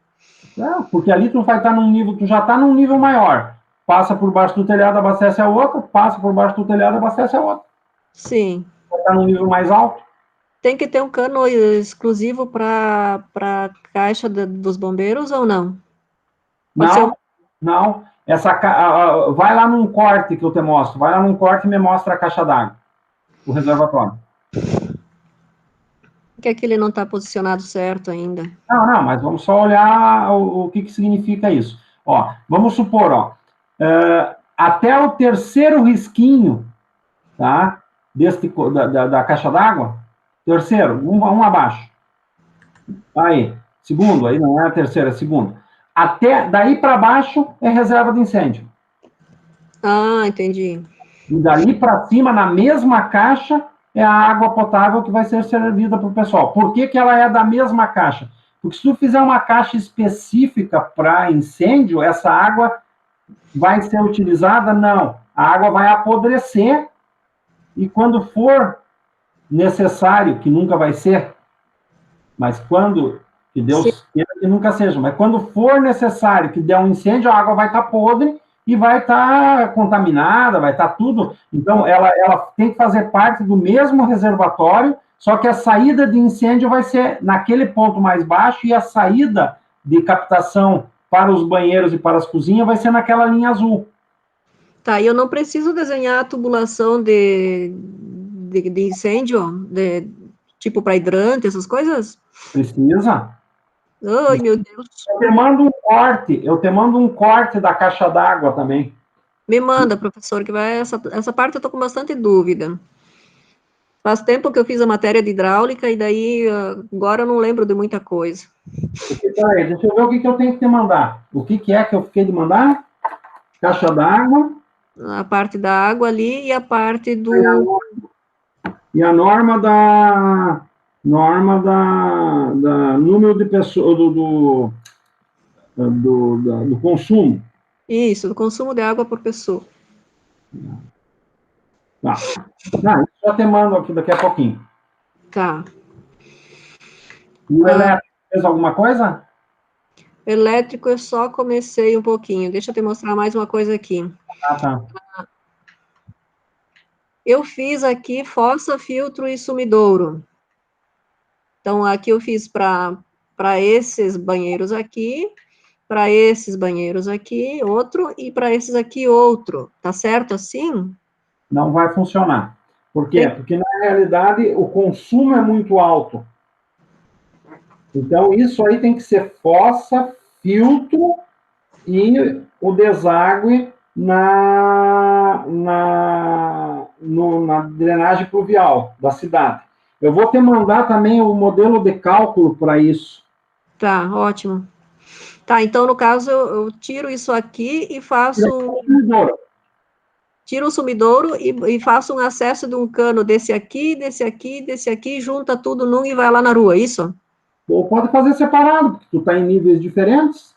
É, porque ali tu vai estar num nível, tu já está num nível maior. Passa por baixo do telhado, abastece a outra, passa por baixo do telhado, abastece a outra. Sim. Vai estar num nível mais alto. Tem que ter um cano exclusivo para caixa dos bombeiros ou não? Pode ser Não, não. Vai lá num corte que eu te mostro. Vai lá num corte e me mostra a caixa d'água, o reservatório. que aquele não está posicionado certo ainda. Não, não, mas vamos só olhar o que significa isso. Ó, vamos supor, ó, até o terceiro risquinho, tá? Da caixa d'água, terceiro, um abaixo. Aí, segundo, aí não é a terceira, é a segunda. Até daí para baixo é reserva de incêndio. Ah, entendi. E dali para cima, na mesma caixa, é a água potável que vai ser servida para o pessoal. Por que ela é da mesma caixa? Porque se tu fizer uma caixa específica para incêndio, essa água vai ser utilizada? Não. A água vai apodrecer e quando for necessário, que nunca vai ser, mas quando, que Sim. Deus queira que nunca seja, mas quando for necessário que der um incêndio, a água vai estar podre e vai estar contaminada, vai estar tudo. Então, ela tem que fazer parte do mesmo reservatório, só que a saída de incêndio vai ser naquele ponto mais baixo e a saída de captação para os banheiros e para as cozinhas vai ser naquela linha azul. Tá, e eu não preciso desenhar a tubulação de incêndio, tipo para hidrante, essas coisas? Precisa? Ai, meu Deus. Eu te mando um corte da caixa d'água também. Me manda, professor, que vai essa parte eu tô com bastante dúvida. Faz tempo que eu fiz a matéria de hidráulica e daí agora eu não lembro de muita coisa. Peraí, deixa eu ver o que eu tenho que te mandar. O que é que eu fiquei de mandar? Caixa d'água. A parte da água ali e a parte do... E a norma da número de pessoas do consumo. Isso, do consumo de água por pessoa. Tá. Não, isso eu te mando aqui daqui a pouquinho. Tá. E o elétrico fez alguma coisa? Elétrico eu só comecei um pouquinho. Deixa eu te mostrar mais uma coisa aqui. Ah, tá. Eu fiz aqui fossa, filtro e sumidouro. Então, aqui eu fiz para esses banheiros aqui, para esses banheiros aqui, outro, e para esses aqui, outro. Tá certo assim? Não vai funcionar. Por quê? Tem... Porque, na realidade, o consumo é muito alto. Então, isso aí tem que ser fossa, filtro e o deságue na drenagem pluvial da cidade. Eu vou te mandar também o modelo de cálculo para isso. Tá, ótimo. Tá, então, no caso, eu tiro isso aqui e faço... Tiro o sumidouro e faço um acesso de um cano desse aqui, junta tudo num e vai lá na rua, isso? Ou pode fazer separado, porque tu está em níveis diferentes.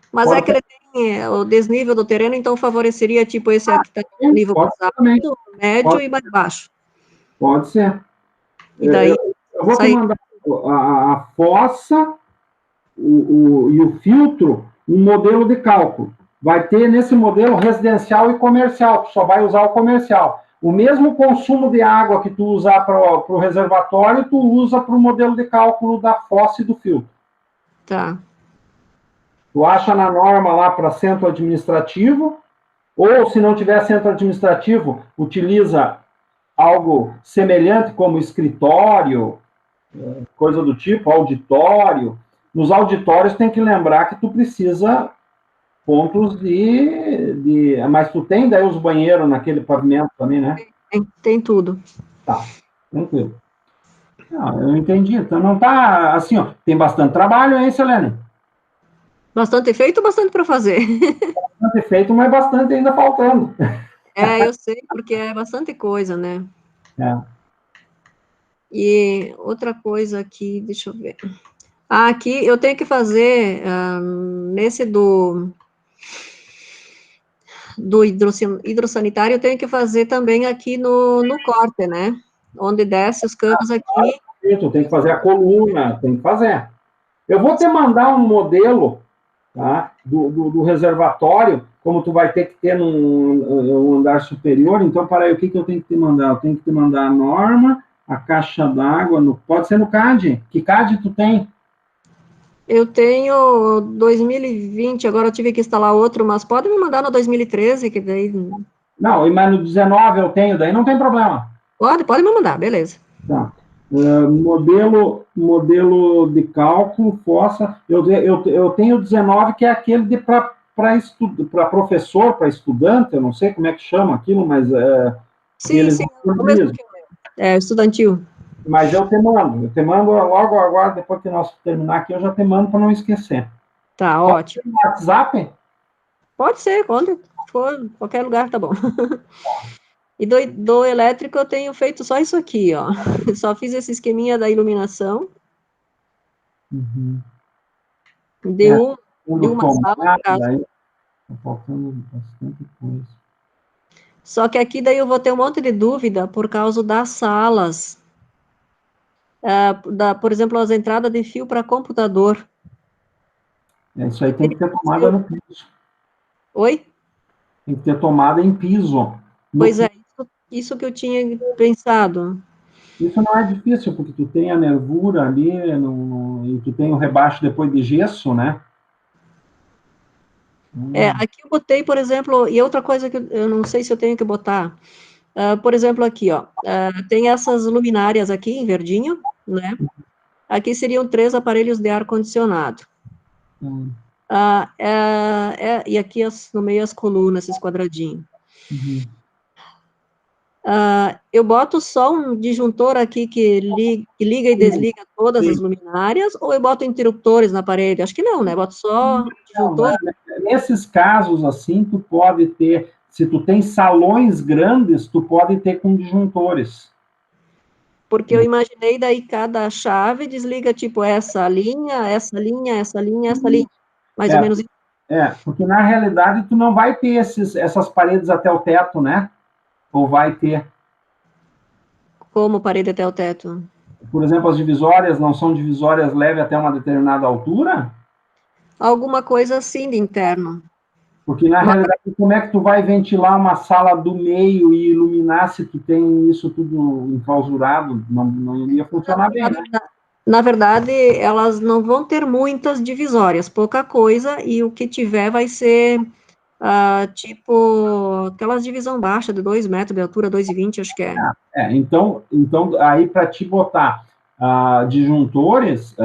Mas Pode é que ele tem o desnível do terreno, então favoreceria, tipo, esse aqui está no nível mais alto, médio e mais baixo. Pode ser. E daí, eu vou te mandar a fossa e o filtro, um modelo de cálculo. Vai ter nesse modelo residencial e comercial, tu só vai usar o comercial. O mesmo consumo de água que tu usar para o reservatório, tu usa para o modelo de cálculo da fossa e do filtro. Tá. Tu acha na norma lá para centro administrativo, ou se não tiver centro administrativo, utiliza algo semelhante como escritório, coisa do tipo, auditório. Nos auditórios tem que lembrar que tu precisa pontos mas tu tem daí os banheiros naquele pavimento também, né? Tem tudo. Tá, tranquilo. Eu entendi. Então não tá assim, ó. Tem bastante trabalho, hein, Selene? Bastante feito ou bastante para fazer? Bastante feito, mas bastante ainda faltando. Eu sei, porque é bastante coisa, né? É. E outra coisa aqui, deixa eu ver. Aqui eu tenho que fazer, nesse do hidrossanitário, eu tenho que fazer também aqui no corte, né? Onde desce os canos aqui. Tu tem que fazer a coluna, tem que fazer. Eu vou te mandar um modelo, tá, do reservatório, como tu vai ter que ter num andar superior. Então, para aí, o que eu tenho que te mandar? Eu tenho que te mandar a norma, a caixa d'água, pode ser no CAD. Que CAD tu tem? Eu tenho 2020, agora eu tive que instalar outro, mas pode me mandar no 2013, que daí... Não, mas no 19 eu tenho, daí não tem problema. Pode me mandar, beleza. Tá. Modelo de cálculo, fossa. Eu tenho 19, que é aquele para professor, para estudante, eu não sei como é que chama aquilo, mas Sim, eles sim, o mesmo que estudantil. Mas eu te mando logo agora, depois que nós terminar aqui, eu já te mando para não esquecer. Tá, ótimo. No WhatsApp? Pode ser, quando for, qualquer lugar tá bom. E do elétrico eu tenho feito só isso aqui, ó. Só fiz esse esqueminha da iluminação. Uhum. De uma sala, daí, tá faltando bastante coisa. Só que aqui daí eu vou ter um monte de dúvida por causa das salas. Por exemplo, as entradas de fio para computador. Isso aí tem que ter tomada no piso. Oi? Tem que ter tomada em piso. Pois é, isso que eu tinha pensado. Isso não é difícil, porque tu tem a nervura ali, e tu tem o rebaixo depois de gesso, né? Aqui eu botei, por exemplo, e outra coisa que eu não sei se eu tenho que botar, por exemplo, aqui, ó, tem essas luminárias aqui em verdinho, né? aqui seriam 3 aparelhos de ar-condicionado. E aqui no meio as colunas, esses quadradinhos. Uhum. Eu boto só um disjuntor aqui que liga e desliga todas as luminárias, ou eu boto interruptores na parede? Acho que não, né? Boto só disjuntor. Nesses casos, assim, tu pode ter, se tu tem salões grandes, tu pode ter com disjuntores. Porque eu imaginei daí cada chave desliga, tipo, essa linha, essa linha, essa linha, essa linha. Mais ou menos isso. Porque na realidade tu não vai ter essas paredes até o teto, né? Ou vai ter? Como parede até o teto? Por exemplo, as divisórias não são divisórias leve até uma determinada altura? Alguma coisa assim de interno. Porque, na realidade, como é que tu vai ventilar uma sala do meio e iluminar se tu tem isso tudo enclausurado? Não iria funcionar bem, né? Na verdade, elas não vão ter muitas divisórias, pouca coisa, e o que tiver vai ser, tipo, aquelas divisão baixa de 2 metros de altura, 2,20, acho que é. Então aí para te botar disjuntores,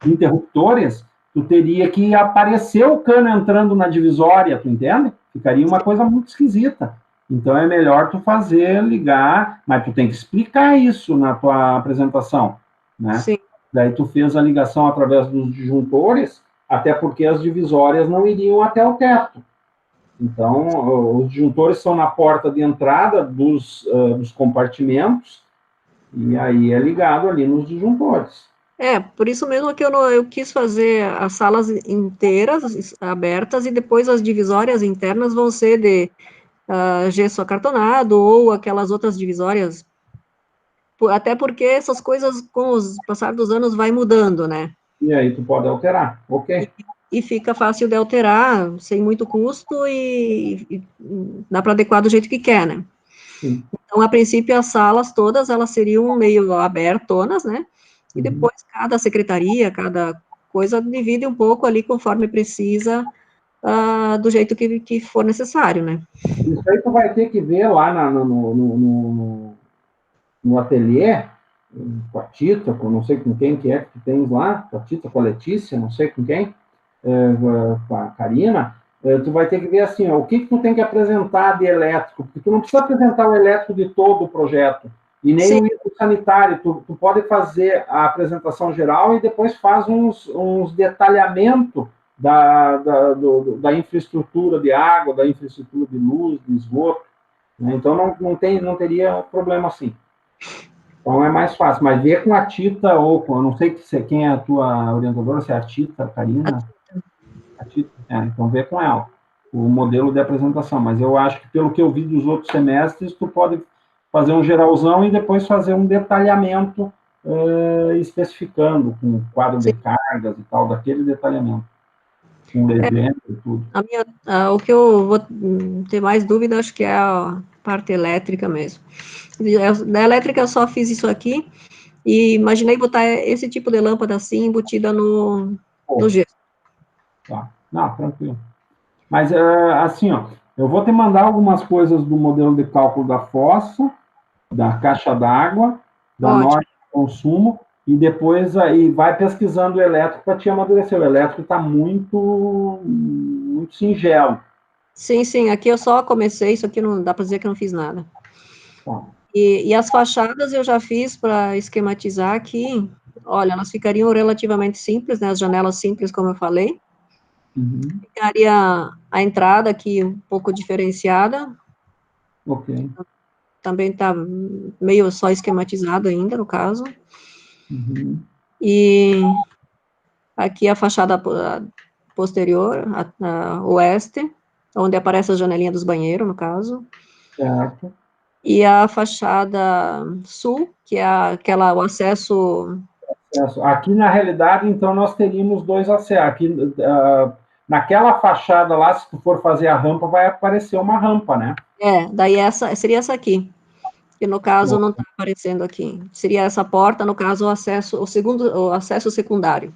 interruptores, tu teria que aparecer o cano entrando na divisória, tu entende? Ficaria uma coisa muito esquisita. Então é melhor tu fazer, ligar, mas tu tem que explicar isso na tua apresentação, né? Sim. Daí tu fez a ligação através dos disjuntores, até porque as divisórias não iriam até o teto. Então, os disjuntores são na porta de entrada dos compartimentos, e aí é ligado ali nos disjuntores. Por isso mesmo que eu quis fazer as salas inteiras abertas, e depois as divisórias internas vão ser de gesso acartonado, ou aquelas outras divisórias, até porque essas coisas, com o passar dos anos, vai mudando, né? E aí tu pode alterar, ok? E fica fácil de alterar, sem muito custo, e dá para adequar do jeito que quer, né? Sim. Então, a princípio, as salas todas, elas seriam meio abertonas, né? E depois, cada secretaria, cada coisa, divide um pouco ali, conforme precisa, do jeito que for necessário, né? Isso aí tu vai ter que ver lá no ateliê, com a Tita, com não sei com quem que é que tu tens lá, com a Tita, com a Letícia, não sei com quem, com a Karina, tu vai ter que ver assim, o que tu tem que apresentar de elétrico, porque tu não precisa apresentar o elétrico de todo o projeto, e nem o item sanitário, tu pode fazer a apresentação geral e depois faz uns detalhamento da infraestrutura de água, da infraestrutura de luz, de esgoto, né? Então não teria problema assim. Então é mais fácil, mas ver com a Tita ou com, eu não sei quem é a tua orientadora, se é a Tita, a Karina. A Tita, então vê com ela o modelo de apresentação, mas eu acho que pelo que eu vi dos outros semestres, tu pode fazer um geralzão e depois fazer um detalhamento especificando com quadro de cargas e tal, daquele detalhamento. Com legenda e tudo. O que eu vou ter mais dúvida, acho que é a parte elétrica mesmo. Da elétrica eu só fiz isso aqui, e imaginei botar esse tipo de lâmpada assim, embutida no gesso. Tá. Não, tranquilo. Mas, assim, ó, eu vou te mandar algumas coisas do modelo de cálculo da fossa, da caixa d'água, da norma de consumo, e depois aí vai pesquisando o elétrico para te amadurecer. O elétrico está muito singelo. Sim, aqui eu só comecei, isso aqui não dá para dizer que eu não fiz nada. Tá. E as fachadas eu já fiz para esquematizar aqui. Olha, elas ficariam relativamente simples, né? As janelas simples, como eu falei. Ficaria a entrada aqui um pouco diferenciada. Ok. Também está meio só esquematizado ainda, no caso. E aqui a fachada posterior, a oeste, onde aparece a janelinha dos banheiros, no caso. Certo. E a fachada sul, que é o acesso... Aqui, na realidade, então, nós teríamos 2 acessos. Aqui, naquela fachada lá, se tu for fazer a rampa, vai aparecer uma rampa, né? Daí seria essa aqui, que no caso não está aparecendo aqui. Seria essa porta, no caso, o acesso secundário.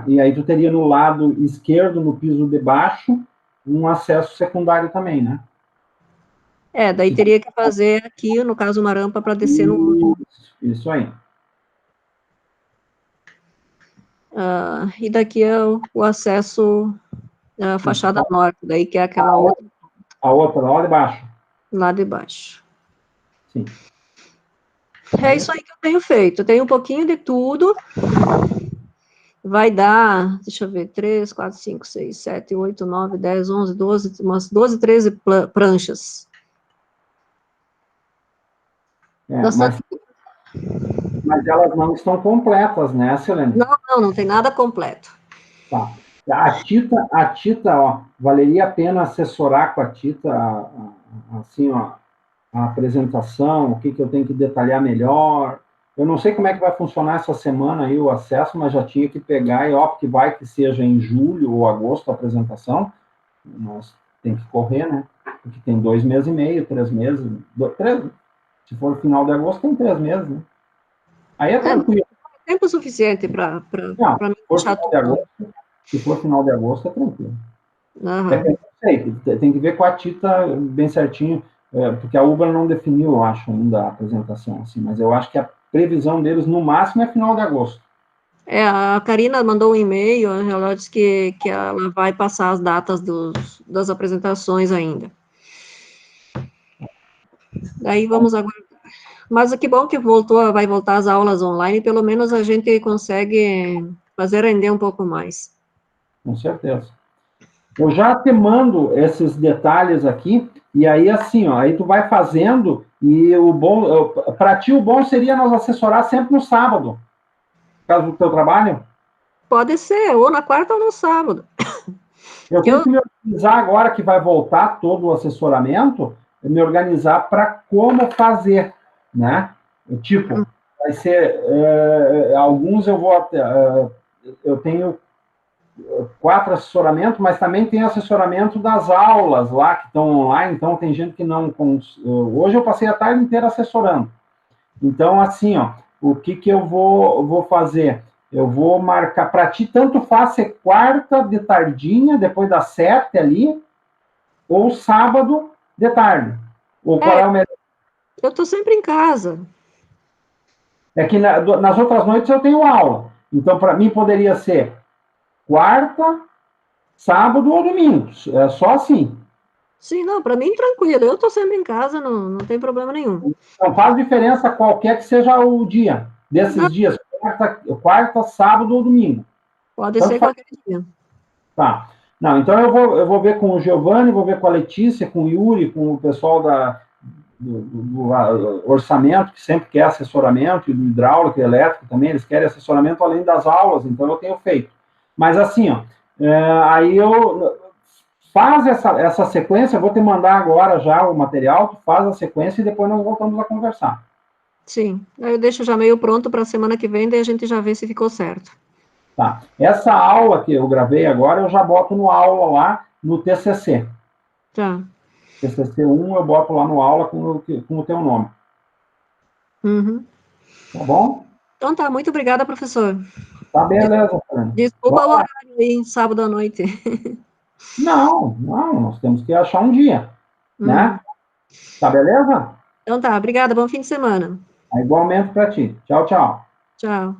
E aí tu teria no lado esquerdo, no piso de baixo, um acesso secundário também, né? Daí teria que fazer aqui, no caso, uma rampa para descer no... Isso aí. E daqui é o acesso à fachada norte, daí que é aquela outra A outra, lá de baixo. lá de baixo. Sim. É isso aí que eu tenho feito. Eu tenho um pouquinho de tudo. Vai dar, deixa eu ver, 3, 4, 5, 6, 7, 8, 9, 10, 11, 12, umas 12, 13 pranchas. Nossa, Mas elas não estão completas, né, Selene? não tem nada completo. Tá. A Tita, ó, valeria a pena assessorar com a Tita, assim, ó, a apresentação, o que eu tenho que detalhar melhor. Eu não sei como é que vai funcionar essa semana aí o acesso, mas já tinha que pegar, e ó, porque vai que seja em julho ou agosto a apresentação, nós tem que correr, né? Porque tem 2 meses e meio, 3 meses, 3, se for final de agosto, tem 3 meses, né? Aí é tranquilo. Tempo suficiente para Não, me se for deixar final de tudo. agosto, se for final de agosto, é tranquilo. É que Aham. eu não sei, tem que ver com a Tita bem certinho, porque a Uber não definiu, eu acho, ainda a apresentação, assim, mas eu acho que a previsão deles, no máximo, é final de agosto. A Karina mandou um e-mail, ela disse que ela vai passar as datas das apresentações ainda. Daí vamos agora. Mas que bom que vai voltar as aulas online, pelo menos a gente consegue fazer render um pouco mais. Com certeza. Eu já te mando esses detalhes aqui, e aí assim, ó, aí tu vai fazendo, e o bom, para ti o bom seria nós assessorar sempre no sábado, por causa do teu trabalho. Pode ser, ou na quarta ou no sábado. Eu Que tenho eu, que me organizar agora que vai voltar todo o assessoramento, me organizar para como fazer, né? Tipo, vai ser alguns eu vou eu tenho 4 assessoramentos, mas também tem assessoramento das aulas lá que estão online, então tem gente que não hoje eu passei a tarde inteira assessorando. Então assim, ó, o que eu vou fazer? Eu vou marcar para ti, tanto faz ser quarta de tardinha, depois das 7 ali, ou sábado de tarde. Ou qual é o melhor? eu tô sempre em casa. É que nas outras noites eu tenho aula. Então, para mim, poderia ser quarta, sábado ou domingo. É só assim. Sim, não, para mim tranquilo. Eu tô sempre em casa, não tem problema nenhum. Não faz diferença qualquer que seja o dia Não, desses dias. Quarta, sábado ou domingo. pode Tanto ser faz. qualquer dia. Tá. Não, então eu vou ver com o Giovanni, vou ver com a Letícia, com o Yuri, com o pessoal do orçamento, que sempre quer assessoramento, e do hidráulico e elétrico também, eles querem assessoramento além das aulas, então eu tenho feito. Mas assim, ó, aí eu faz essa sequência, eu vou te mandar agora já o material, tu faz a sequência e depois nós voltamos a conversar. Sim, aí eu deixo já meio pronto para a semana que vem, daí a gente já vê se ficou certo. Tá. Essa aula que eu gravei agora, eu já boto no aula lá no TCC. Tá. TCC 1 eu boto lá no aula com o teu nome. Uhum. Tá bom? Então tá, muito obrigada, professor. Tá beleza, Fernando. Desculpa o horário aí, sábado à noite. Não, nós temos que achar um dia, né? Tá beleza? Então tá, obrigada, bom fim de semana. Igualmente para ti. Tchau, tchau. Tchau.